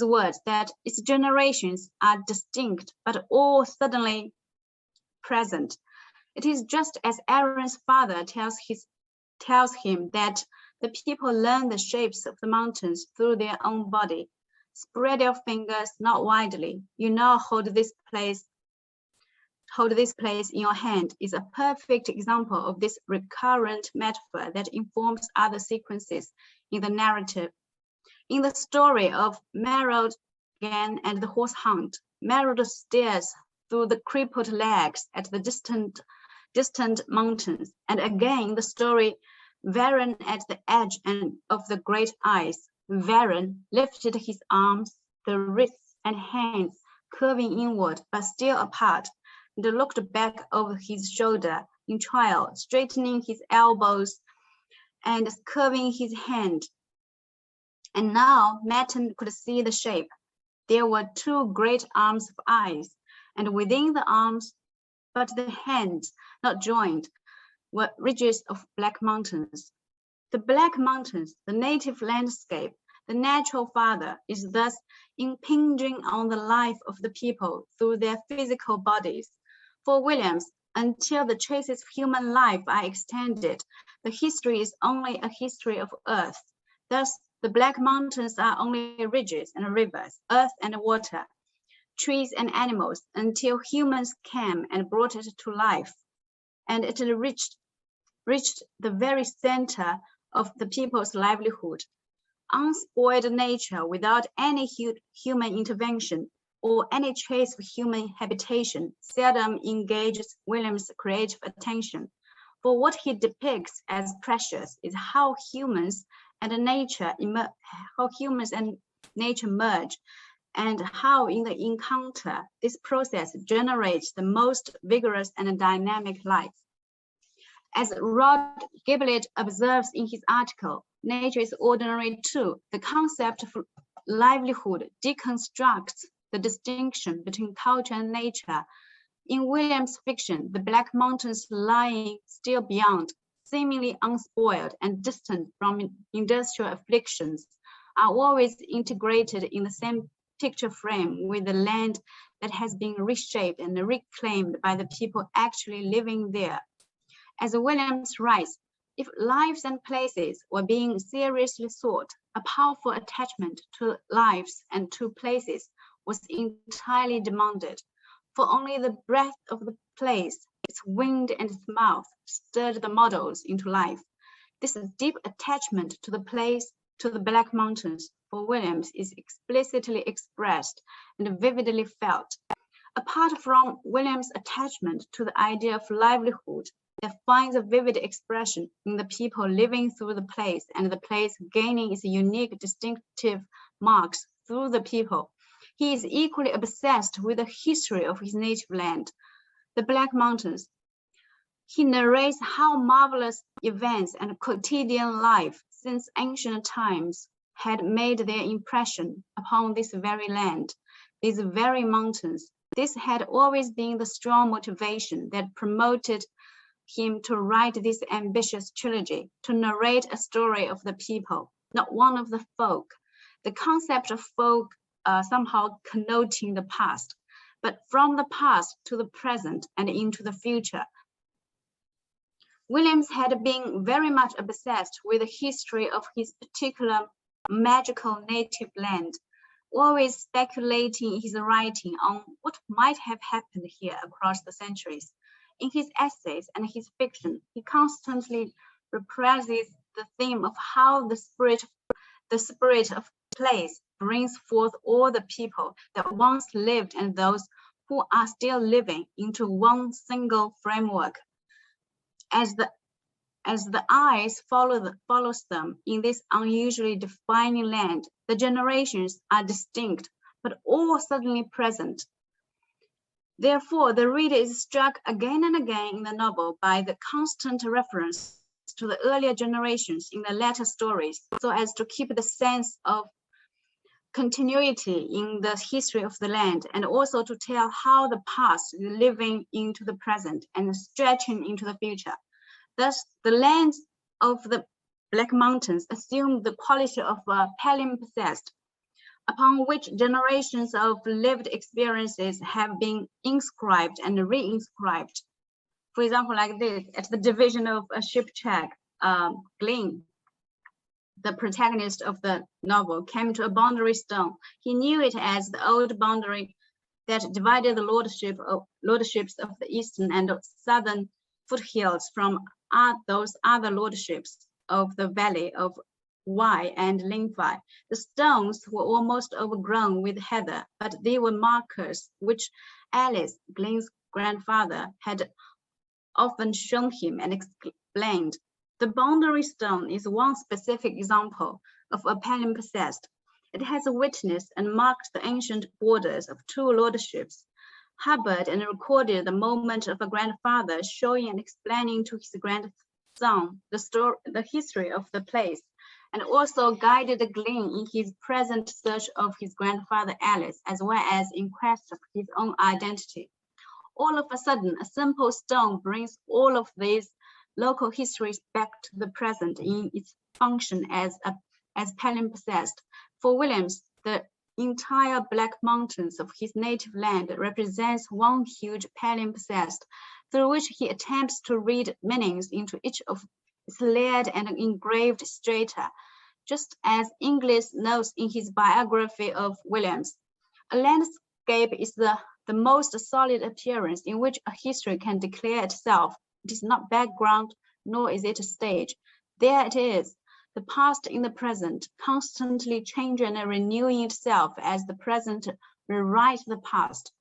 words, that its generations are distinct, but all suddenly present. It is just as Aaron's father tells him that the people learn the shapes of the mountains through their own body. Spread your fingers not widely. You now hold this place in your hand is a perfect example of this recurrent metaphor that informs other sequences in the narrative. In the story of Merod and the horse hunt, Merod stares through the crippled legs at the distant mountains, and again the story Varen at the edge of the great ice. Varen lifted his arms, the wrists and hands curving inward but still apart, and looked back over his shoulder in trial, straightening his elbows and curving his hand. And now Matten could see the shape. There were 2 great arms of ice, and within the arms, but the hands not joined, were ridges of Black Mountains. The Black Mountains, the native landscape, the natural father, is thus impinging on the life of the people through their physical bodies. For Williams, until the traces of human life are extended, the history is only a history of earth. Thus, the Black Mountains are only ridges and rivers, earth and water, trees and animals, until humans came and brought it to life. And it reached the very center of the people's livelihood. unspoiled nature without any human intervention or any trace of human habitation seldom engages William's creative attention. For what he depicts as precious is how humans and nature merge, and how in the encounter this process generates the most vigorous and dynamic life. As Rod Giblett observes in his article, Nature is Ordinary too, the concept of livelihood deconstructs the distinction between culture and nature. In Williams' fiction, the Black Mountains lying still beyond, seemingly unspoiled and distant from industrial afflictions, are always integrated in the same picture frame with the land that has been reshaped and reclaimed by the people actually living there. As Williams writes, if lives and places were being seriously sought, a powerful attachment to lives and to places was entirely demanded, for only the breath of the place, its wind and its mouth stirred the models into life. This deep attachment to the place, to the Black Mountains, for Williams is explicitly expressed and vividly felt. Apart from Williams' attachment to the idea of livelihood, that finds a vivid expression in the people living through the place and the place gaining its unique distinctive marks through the people. He is equally obsessed with the history of his native land, the Black Mountains. He narrates how marvelous events and quotidian life since ancient times had made their impression upon this very land, these very mountains. This had always been the strong motivation that promoted him to write this ambitious trilogy, to narrate a story of the people, not one of the folk. The concept of folk somehow connoting the past, but from the past to the present and into the future. Williams had been very much obsessed with the history of his particular magical native land, always speculating in his writing on what might have happened here across the centuries. In his essays and his fiction, he constantly represses the theme of how the spirit of place brings forth all the people that once lived and those who are still living into one single framework. As the eyes follows them in this unusually defining land, the generations are distinct, but all suddenly present. Therefore, the reader is struck again and again in the novel by the constant reference to the earlier generations in the later stories, so as to keep the sense of continuity in the history of the land, and also to tell how the past is living into the present and stretching into the future. Thus, the lands of the Black Mountains assume the quality of palimpsest, upon which generations of lived experiences have been inscribed and re-inscribed. For example, like this, at the division of a shipwreck, Glenn, the protagonist of the novel, came to a boundary stone. He knew it as the old boundary that divided the lordships of the eastern and southern foothills from those other lordships of the valley of Wye and Lingfi. The stones were almost overgrown with heather, but they were markers which Alice, Glenn's grandfather, had often shown him and explained. The boundary stone is one specific example of a palimpsest. It has witnessed and marked the ancient borders of two lordships, harbored and recorded the moment of a grandfather showing and explaining to his grandson the history of the place, and also guided Glenn in his present search of his grandfather Alice, as well as in quest of his own identity. All of a sudden, a simple stone brings all of these local histories back to the present in its function as palimpsest. For Williams, the entire Black Mountains of his native land represents one huge palimpsest through which he attempts to read meanings into each of its layered and engraved strata, just as Inglis notes in his biography of Williams. A landscape is the most solid appearance in which a history can declare itself. It is not background, nor is it a stage. There it is. the past in the present, constantly changing and renewing itself as the present rewrites the past.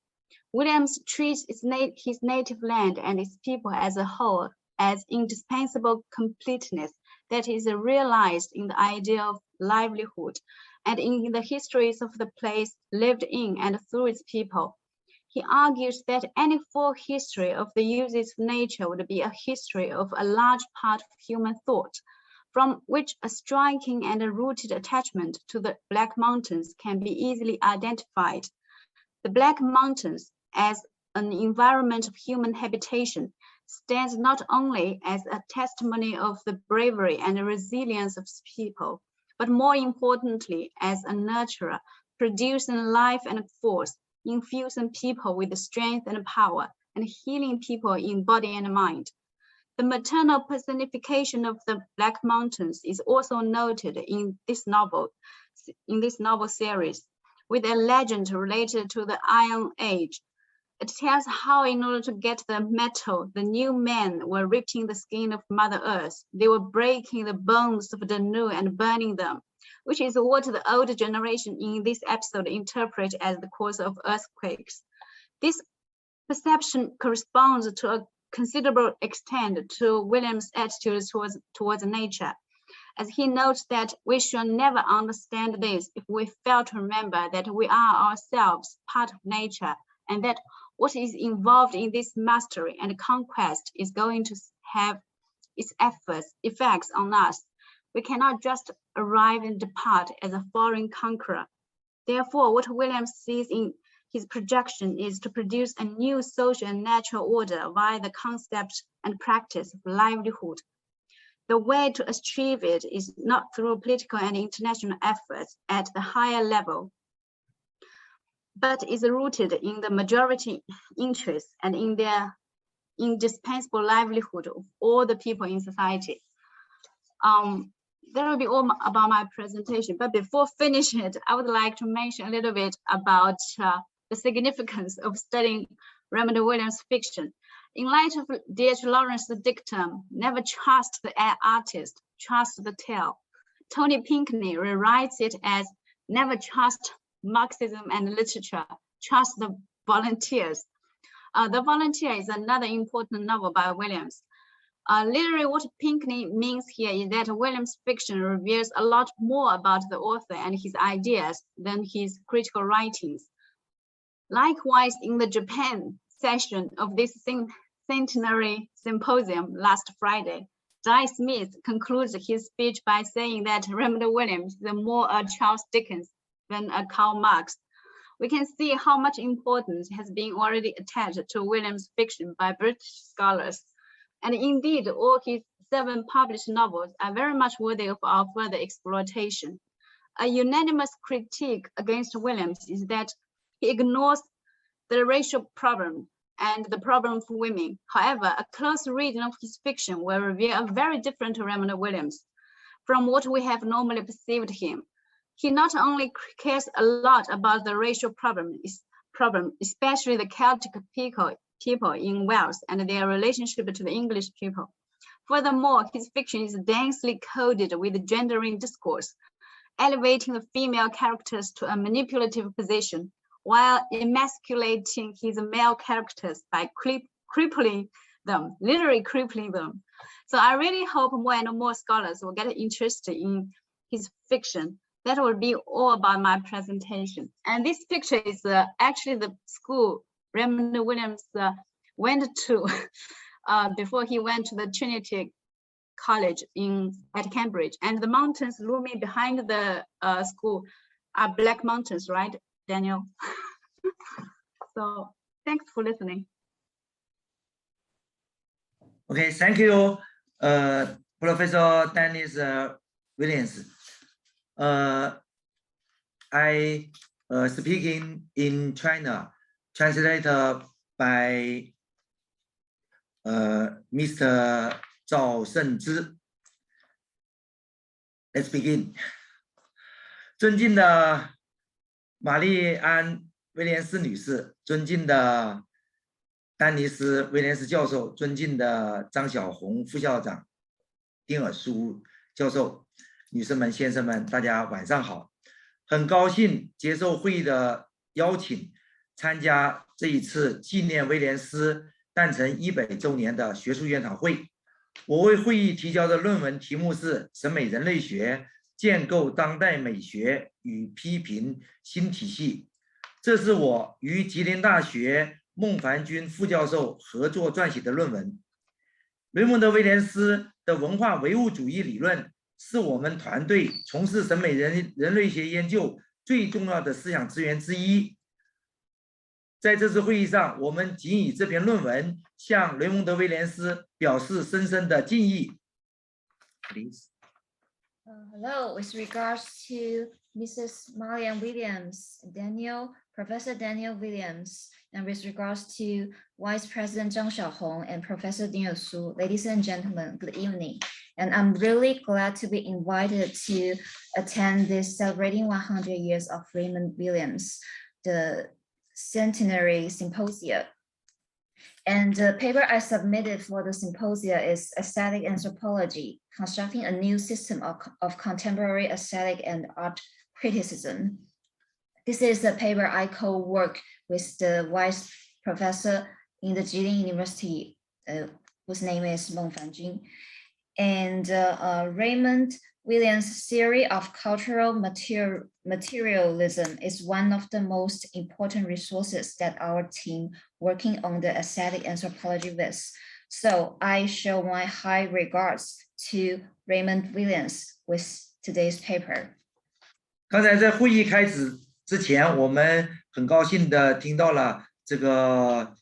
Williams treats his native land and its people as a whole as indispensable completeness that is realized in the idea of livelihood and in the histories of the place lived in and through its people. He argues that any full history of the uses of nature would be a history of a large part of human thought, from which a striking and a rooted attachment to the Black Mountains can be easily identified. The Black Mountains, as an environment of human habitation, stands not only as a testimony of the bravery and resilience of people, but more importantly, as a nurturer, producing life and force, infusing people with strength and power, and healing people in body and mind. The maternal personification of the Black Mountains is also noted in this novel series, with a legend related to the Iron Age. It tells how, in order to get the metal, the new men were ripping the skin of Mother Earth. They were breaking the bones of the new and burning them, which is what the older generation in this episode interpret as the cause of earthquakes. This perception corresponds to a considerable extent to William's attitude towards nature, as he notes that we should never understand this if we fail to remember that we are ourselves part of nature, and that what is involved in this mastery and conquest is going to have its effects on us. We cannot just arrive and depart as a foreign conqueror. Therefore, what Williams sees in his projection is to produce a new social and natural order via the concept and practice of livelihood. The way to achieve it is not through political and international efforts at the higher level, but is rooted in the majority interests and in their indispensable livelihood of all the people in society. That will be all about my presentation. But before finishing it, I would like to mention a little bit about the significance of studying Raymond Williams' fiction. In light of D.H. Lawrence's dictum, never trust the artist, trust the tale, Tony Pinkney rewrites it as never trust Marxism and literature, trust the volunteers. The Volunteer is another important novel by Williams. Literally, what Pinkney means here is that Williams' fiction reveals a lot more about the author and his ideas than his critical writings. Likewise, in the Japan session of this centenary symposium last Friday, Guy Smith concludes his speech by saying that Raymond Williams is more a Charles Dickens than a Karl Marx. We can see how much importance has been already attached to Williams' fiction by British scholars. And indeed, all his 7 published novels are very much worthy of our further exploitation. A unanimous critique against Williams is that he ignores the racial problem and the problem for women. However, a close reading of his fiction will reveal a very different Raymond Williams from what we have normally perceived him. He not only cares a lot about the racial problem, especially the Celtic people in Wales and their relationship to the English people. Furthermore, his fiction is densely coded with gendering discourse, elevating the female characters to a manipulative position, while emasculating his male characters by crippling them, literally crippling them. So I really hope more and more scholars will get interested in his fiction. That will be all about my presentation. And this picture is actually the school Raymond Williams went to before he went to the Trinity College at Cambridge. And the mountains looming behind the school are Black Mountains, right, Daniel? So thanks for listening. Okay, thank you, Professor Dennis Williams. I speaking in China, translated by Mr. Zhou Shenzhen. Let's begin. 尊敬的玛丽安·威廉斯女士，尊敬的丹尼斯·威廉斯教授，尊敬的张晓红副校长、丁尔书教授，女士们、先生们，大家晚上好！很高兴接受会议的邀请，参加这一次纪念威廉斯诞辰100周年的学术研讨会。我为会议提交的论文题目是《审美人类学：建构当代美学与批评新体系》，这是我与吉林大学孟凡军副教授合作撰写的论文。雷蒙德·威廉斯的文化唯物主义理论是我们团队从事审美人类学研究最重要的思想资源之一。在这次会议上，我们仅以这篇论文向雷蒙德·威廉斯表示深深的敬意。Please. Hello, with regards to Mrs. Marianne Williams, Professor Daniel Williams, and with regards to Vice President Zhang Xiaohong and Professor Daniel Su, ladies and gentlemen, good evening. And I'm really glad to be invited to attend this celebrating 100 years of Raymond Williams, the centenary symposium. And the paper I submitted for the symposia is Aesthetic Anthropology, Constructing a New System of Contemporary Aesthetic and Art Criticism. This is a paper I co-work with the vice professor in the Jilin University, whose name is Meng Fanjun. And Raymond Williams' theory of cultural materialism is one of the most important resources that our team working on the aesthetic anthropology with. So I show my high regards to Raymond Williams with today's paper. 刚才在会议开始之前，我们很高兴的听到了这个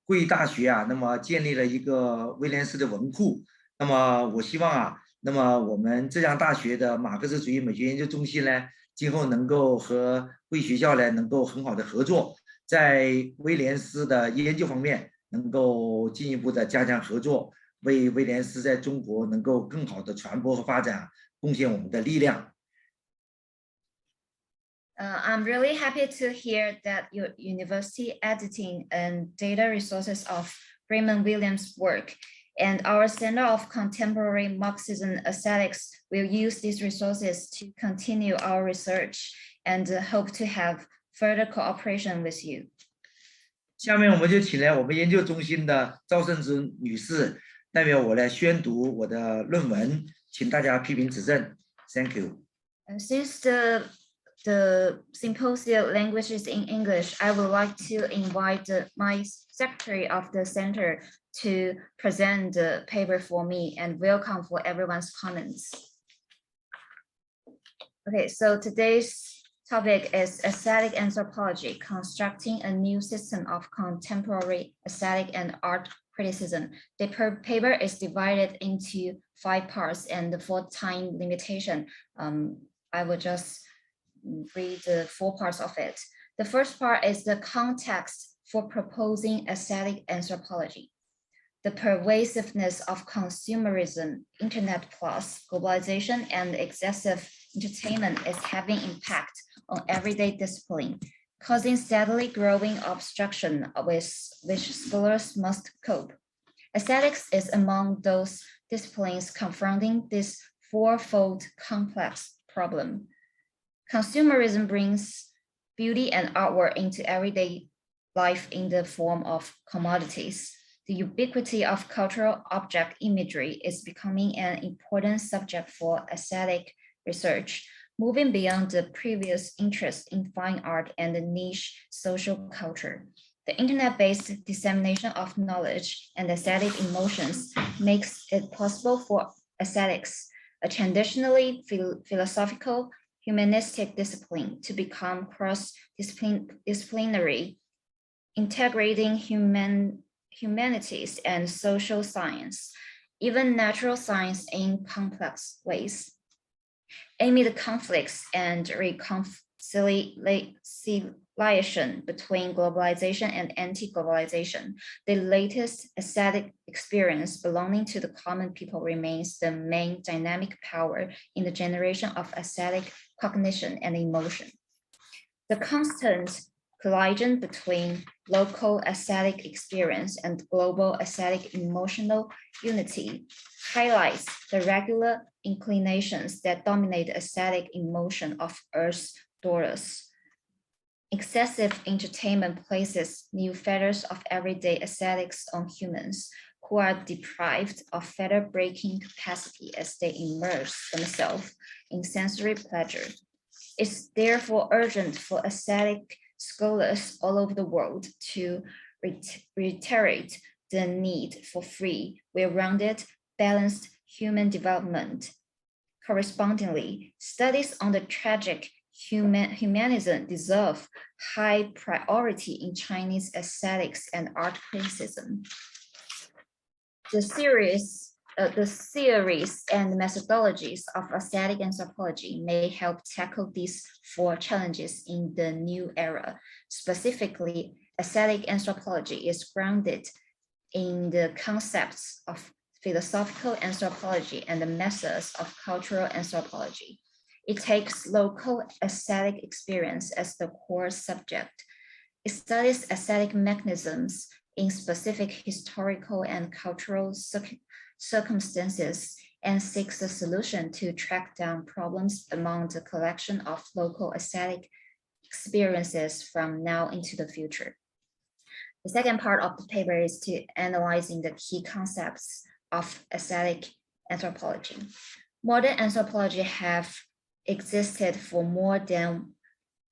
贵大学啊，那么建立了一个威廉斯的文库。那么我希望啊，那么我们浙江大学的马克思主义美学研究中心呢，今后能够和贵学校呢能够很好的合作，在威廉斯的研究方面能够进一步的加强合作，为威廉斯在中国能够更好的传播和发展贡献我们的力量。I'm really happy to hear that your university editing and data resources of Raymond Williams' work and our Center of Contemporary Marxism Aesthetics will use these resources to continue our research and hope to have further cooperation with you. 下面我们就请来我们研究中心的赵胜之女士代表我来宣读我的论文，请大家批评指正。Thank you. And since the symposium language is in English, I would like to invite my secretary of the center to present the paper for me and welcome for everyone's comments. Okay, so today's topic is aesthetic anthropology, constructing a new system of contemporary aesthetic and art criticism. The paper is divided into 5 parts, and for time limitation, I will just read the 4 parts of it. The first part is the context for proposing aesthetic anthropology. The pervasiveness of consumerism, internet plus, globalization, and excessive entertainment is having impact on everyday discipline, causing steadily growing obstruction with which scholars must cope. Aesthetics is among those disciplines confronting this fourfold complex problem. Consumerism brings beauty and artwork into everyday life in the form of commodities. The ubiquity of cultural object imagery is becoming an important subject for aesthetic research, moving beyond the previous interest in fine art and the niche social culture. The internet-based dissemination of knowledge and aesthetic emotions makes it possible for aesthetics, a traditionally philosophical, humanistic discipline, to become cross-disciplinary, integrating humanities and social science, even natural science in complex ways. Amid conflicts and reconciliation between globalization and anti-globalization, the latest aesthetic experience belonging to the common people remains the main dynamic power in the generation of aesthetic cognition and emotion. The constant collision between local aesthetic experience and global aesthetic emotional unity highlights the regular inclinations that dominate the aesthetic emotion of Earth's daughters. Excessive entertainment places new fetters of everyday aesthetics on humans who are deprived of fetter-breaking capacity as they immerse themselves in sensory pleasure. It's therefore urgent for aesthetic scholars all over the world to reiterate the need for free, well-rounded, balanced human development. Correspondingly, studies on the tragic humanism deserve high priority in Chinese aesthetics and art criticism. The series and methodologies of aesthetic anthropology may help tackle these 4 challenges in the new era. Specifically, aesthetic anthropology is grounded in the concepts of philosophical anthropology and the methods of cultural anthropology. It takes local aesthetic experience as the core subject. It studies aesthetic mechanisms in specific historical and cultural circumstances and seeks a solution to track down problems among the collection of local aesthetic experiences from now into the future. The second part of the paper is to analyzing the key concepts of aesthetic anthropology. Modern anthropology have existed for more than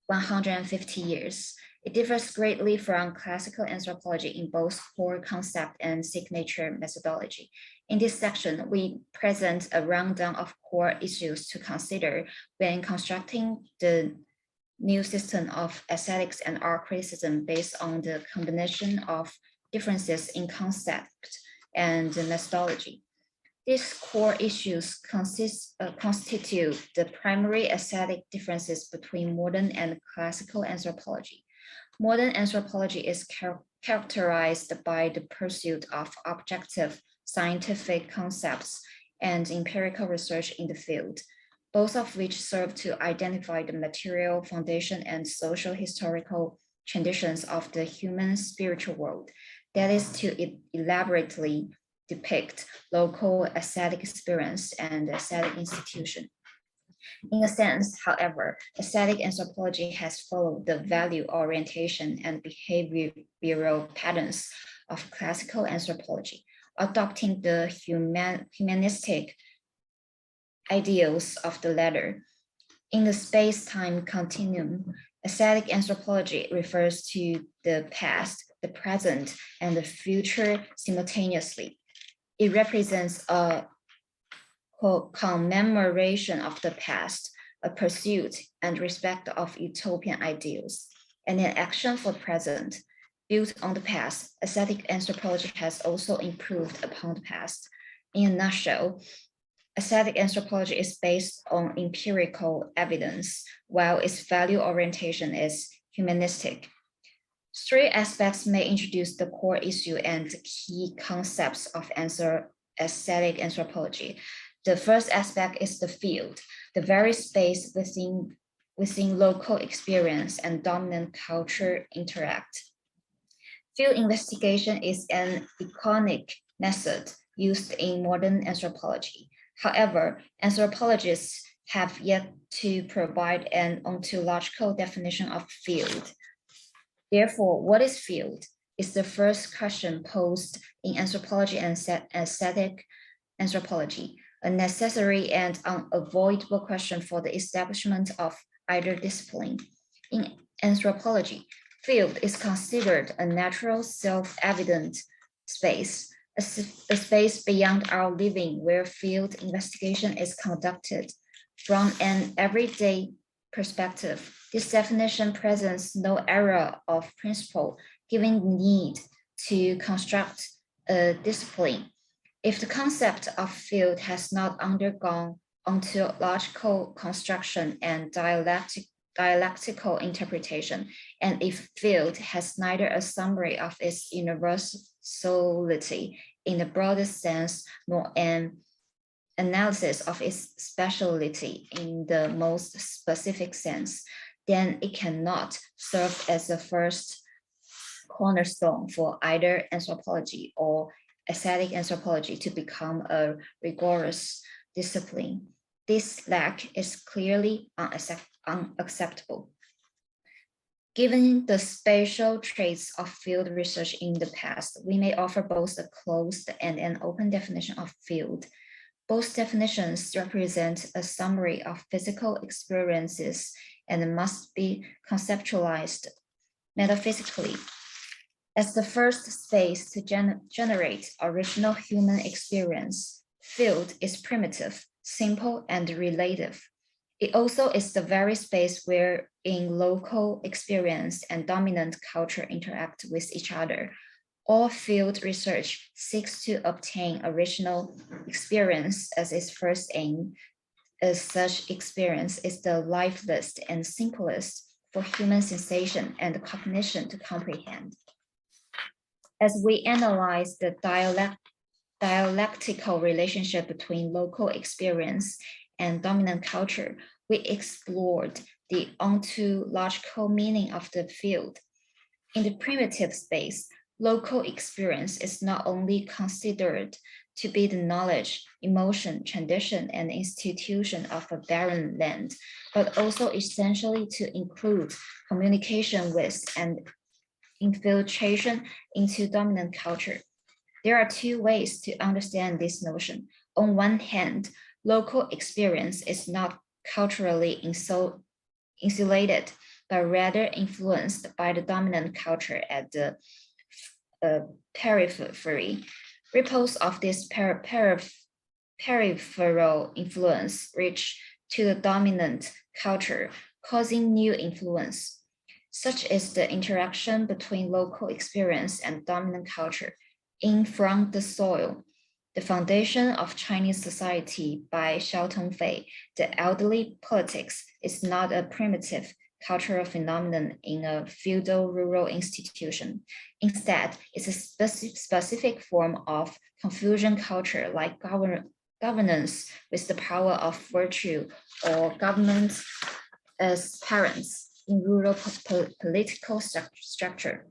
150 years. It differs greatly from classical anthropology in both core concept and signature methodology. In this section, we present a rundown of core issues to consider when constructing the new system of aesthetics and art criticism based on the combination of differences in concept and methodology. These core issues constitute the primary aesthetic differences between modern and classical anthropology. Modern anthropology is characterized by the pursuit of objective scientific concepts and empirical research in the field, both of which serve to identify the material foundation and social historical traditions of the human spiritual world. That is to elaborately depict local aesthetic experience and aesthetic institution. In a sense, however, aesthetic anthropology has followed the value orientation and behavioral patterns of classical anthropology, adopting the humanistic ideals of the latter. In the space-time continuum, aesthetic anthropology refers to the past, the present, and the future simultaneously. It represents a commemoration of the past, a pursuit and respect of utopian ideals, and an action for the present. Built on the past, aesthetic anthropology has also improved upon the past. In a nutshell, aesthetic anthropology is based on empirical evidence, while its value orientation is humanistic. 3 aspects may introduce the core issue and key concepts of aesthetic anthropology. The first aspect is the field, the very space within local experience and dominant culture interact. Field investigation is an iconic method used in modern anthropology. However, anthropologists have yet to provide an ontological definition of field. Therefore, what is field is the first question posed in anthropology and aesthetic anthropology, a necessary and unavoidable question for the establishment of either discipline. In anthropology, field is considered a natural, self-evident space, a space beyond our living where field investigation is conducted. From an everyday perspective, this definition presents no error of principle, given the need to construct a discipline. If the concept of field has not undergone ontological construction and dialectical interpretation, and if field has neither a summary of its universality in the broadest sense, nor an analysis of its speciality in the most specific sense, then it cannot serve as a first cornerstone for either anthropology or aesthetic anthropology to become a rigorous discipline. This lack is clearly unacceptable. Given the spatial traits of field research in the past, we may offer both a closed and an open definition of field. Both definitions represent a summary of physical experiences and must be conceptualized metaphysically. As the first space to generate original human experience, field is primitive, simple, and relative. It also is the very space wherein local experience and dominant culture interact with each other. All field research seeks to obtain original experience as its first aim, as such experience is the liveliest and simplest for human sensation and cognition to comprehend. As we analyze the dialectical relationship between local experience and dominant culture, we explored the ontological meaning of the field. In the primitive space, local experience is not only considered to be the knowledge, emotion, tradition, and institution of a barren land, but also essentially to include communication with and infiltration into dominant culture. There are two ways to understand this notion. On one hand, local experience is not culturally insulated, but rather influenced by the dominant culture at the periphery. Ripples of this peripheral influence reach to the dominant culture, causing new influence. Such is the interaction between local experience and dominant culture. In From the Soil, The Foundation of Chinese Society by Xiao Tongfei, the elderly politics is not a primitive cultural phenomenon in a feudal rural institution. Instead, it's a specific form of Confucian culture like governance with the power of virtue or government as parents in rural political structure.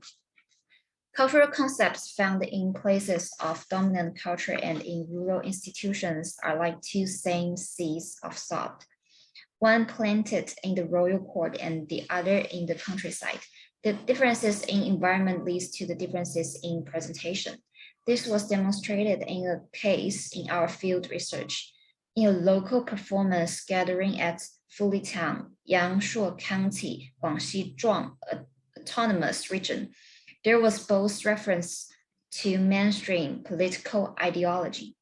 Cultural concepts found in places of dominant culture and in rural institutions are like two same seeds of thought, one planted in the royal court and the other in the countryside. The differences in environment leads to the differences in presentation. This was demonstrated in a case in our field research. In a local performance gathering at Fulitown, Yangshuo County, Guangxi Zhuang Autonomous Region, there was both reference to mainstream political ideology,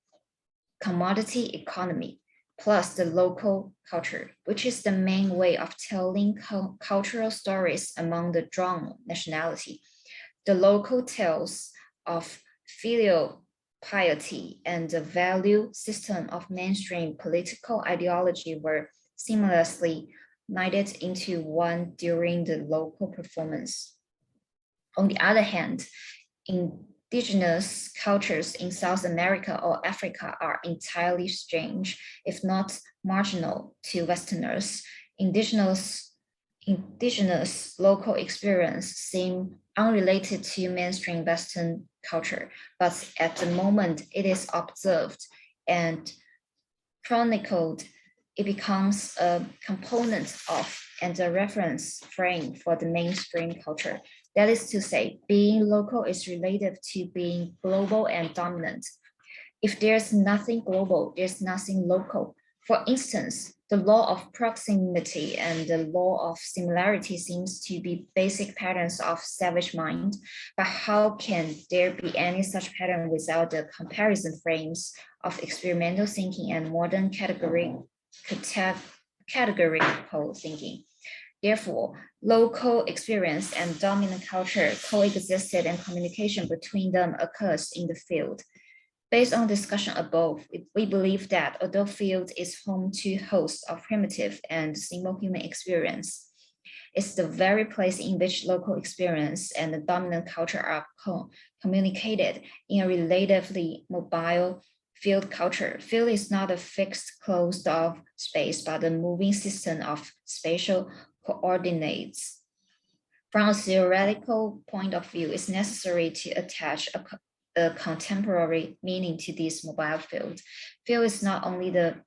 commodity economy, plus the local culture, which is the main way of telling cultural stories among the Zhuang nationality. The local tales of filial piety and the value system of mainstream political ideology were seamlessly knitted into one during the local performance. On the other hand, indigenous cultures in South America or Africa are entirely strange, if not marginal to Westerners. Indigenous local experience seem unrelated to mainstream Western culture, but at the moment it is observed and chronicled, it becomes a component of and a reference frame for the mainstream culture. That is to say, being local is related to being global and dominant. If there's nothing global, there's nothing local. For instance, the law of proximity and the law of similarity seems to be basic patterns of savage mind, but how can there be any such pattern without the comparison frames of experimental thinking and modern categorical thinking? Therefore, local experience and dominant culture coexisted and communication between them occurs in the field. Based on discussion above, we believe that although field is home to hosts of primitive and simple human experience, it's the very place in which local experience and the dominant culture are communicated in a relatively mobile field culture. Field is not a fixed closed off space, but a moving system of spatial coordinates. From a theoretical point of view, it's necessary to attach a contemporary meaning to this mobile field. Field is not only the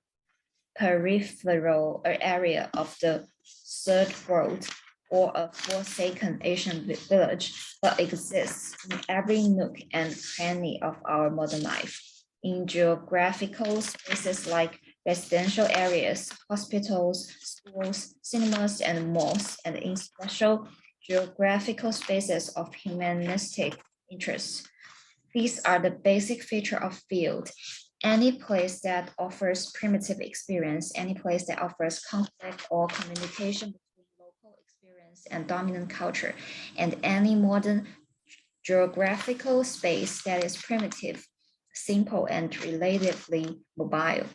peripheral area of the third world or a forsaken Asian village, but exists in every nook and cranny of our modern life. In geographical spaces like residential areas, hospitals, schools, cinemas, and malls, and in special geographical spaces of humanistic interest. These are the basic feature of field. Any place that offers primitive experience, any place that offers conflict or communication between local experience and dominant culture, and any modern geographical space that is primitive, simple, and relatively mobile.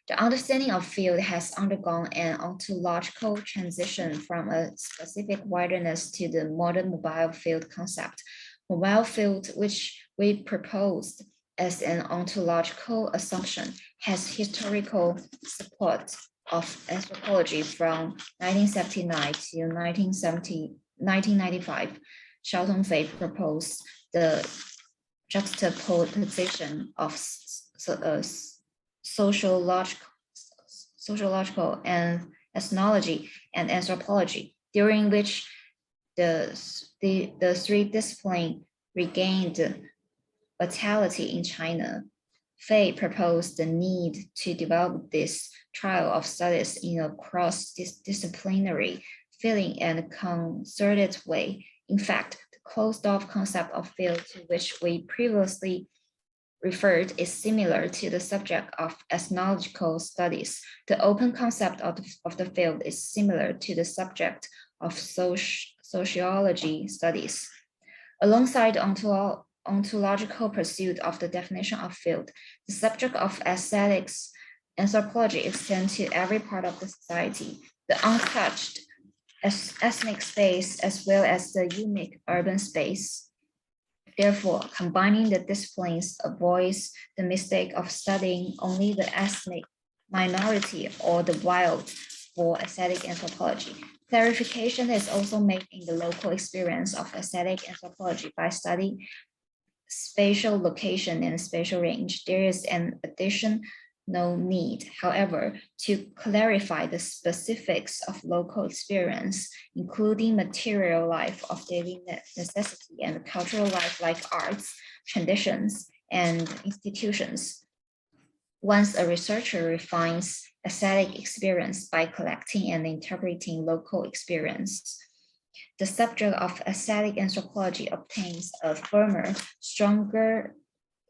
The understanding of field has undergone an ontological transition from a specific wilderness to the modern mobile field concept. Mobile field, which we proposed as an ontological assumption, has historical support of anthropology from 1979 to 1995. Xiao Tongfei proposed the juxtaposition of sociological and ethnology and anthropology, during which the three disciplines regained vitality in China. Fei proposed the need to develop this trial of studies in a cross-disciplinary, feeling and concerted way. In fact, the closed-off concept of field to which we previously referred is similar to the subject of ethnological studies. The open concept of the field is similar to the subject of sociology studies. Alongside ontological pursuit of the definition of field, the subject of aesthetics anthropology extends to every part of the society. The untouched ethnic space as well as the unique urban space. Therefore, combining the disciplines avoids the mistake of studying only the ethnic minority or the wild for aesthetic anthropology. Clarification is also made in the local experience of aesthetic anthropology by studying spatial location and spatial range. There is an additional need, however, to clarify the specifics of local experience, including material life of daily necessity and cultural life like arts, traditions, and institutions. Once a researcher refines aesthetic experience by collecting and interpreting local experience, the subject of aesthetic anthropology obtains a firmer, stronger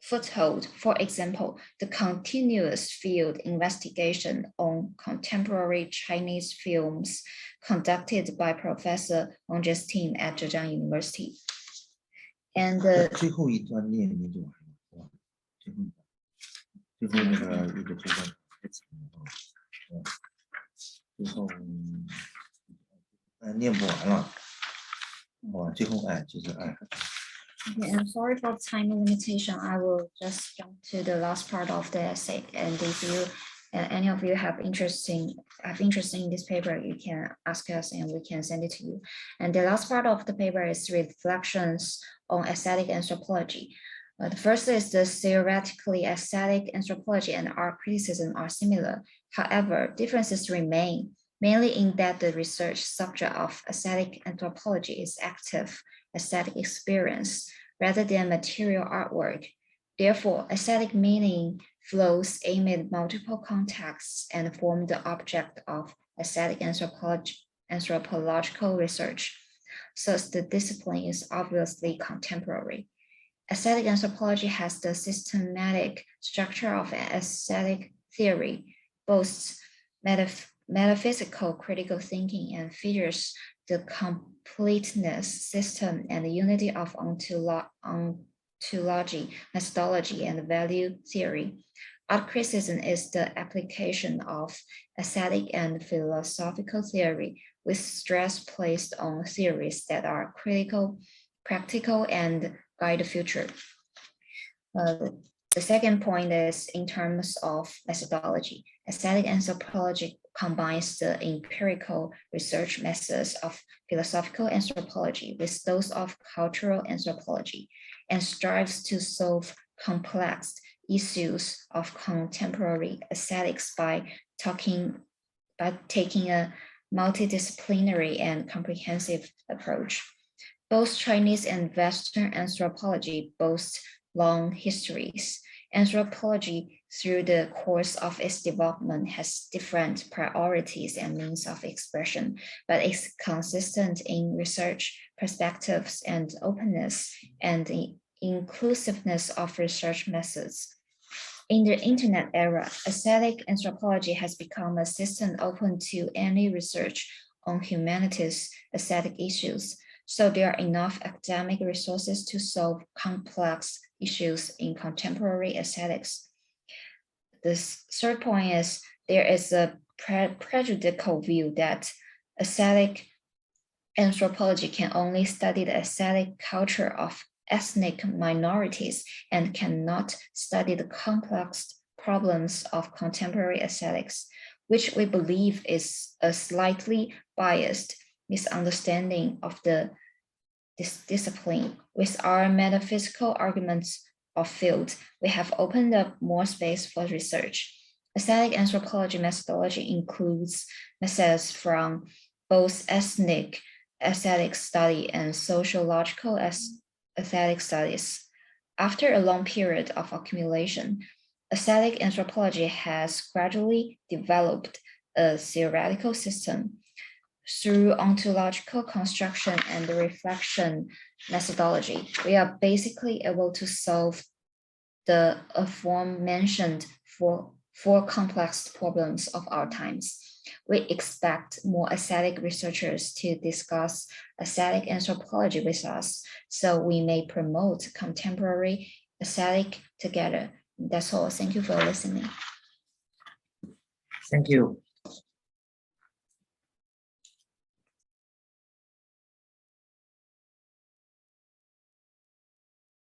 foothold. For example, the continuous field investigation on contemporary Chinese films conducted by Professor Wang's team at Zhejiang University. And 最后一段念念就完了，是吧？最后那个一个这个台词最后念不完了，最后就是Okay, and sorry for time limitation. I will just jump to the last part of the essay. And if you, any of you have interest in this paper, you can ask us and we can send it to you. And the last part of the paper is reflections on aesthetic anthropology. The first is the theoretically aesthetic anthropology and art criticism are similar. However, differences remain, mainly in that the research subject of aesthetic anthropology is active aesthetic experience rather than material artwork. Therefore, aesthetic meaning flows amid multiple contexts and form the object of aesthetic anthropological research. Thus, the discipline is obviously contemporary. Aesthetic anthropology has the systematic structure of aesthetic theory, boasts metaphysical critical thinking, and features the completeness, system, and the unity of ontology, methodology, and value theory. Art criticism is the application of aesthetic and philosophical theory with stress placed on theories that are critical, practical, and guide the future. The second point is in terms of methodology. Aesthetic anthropology combines the empirical research methods of philosophical anthropology with those of cultural anthropology, and strives to solve complex issues of contemporary aesthetics by taking a multidisciplinary and comprehensive approach. Both Chinese and Western anthropology boast long histories. Anthropology, through the course of its development, has different priorities and means of expression, but is consistent in research perspectives and openness and the inclusiveness of research methods. In the internet era, aesthetic anthropology has become a system open to any research on humanities' aesthetic issues, so there are enough academic resources to solve complex issues in contemporary aesthetics. The third point is there is a prejudicial view that aesthetic anthropology can only study the aesthetic culture of ethnic minorities and cannot study the complex problems of contemporary aesthetics, which we believe is a slightly biased misunderstanding of this discipline. With our metaphysical arguments of field, we have opened up more space for research. Aesthetic anthropology methodology includes methods from both ethnic aesthetic study and sociological aesthetic studies. After a long period of accumulation, aesthetic anthropology has gradually developed a theoretical system. Through ontological construction and the reflection methodology, we are basically able to solve the aforementioned four complex problems of our times. We expect more aesthetic researchers to discuss aesthetic anthropology with us, so we may promote contemporary aesthetic together. That's all. Thank you for listening. Thank you.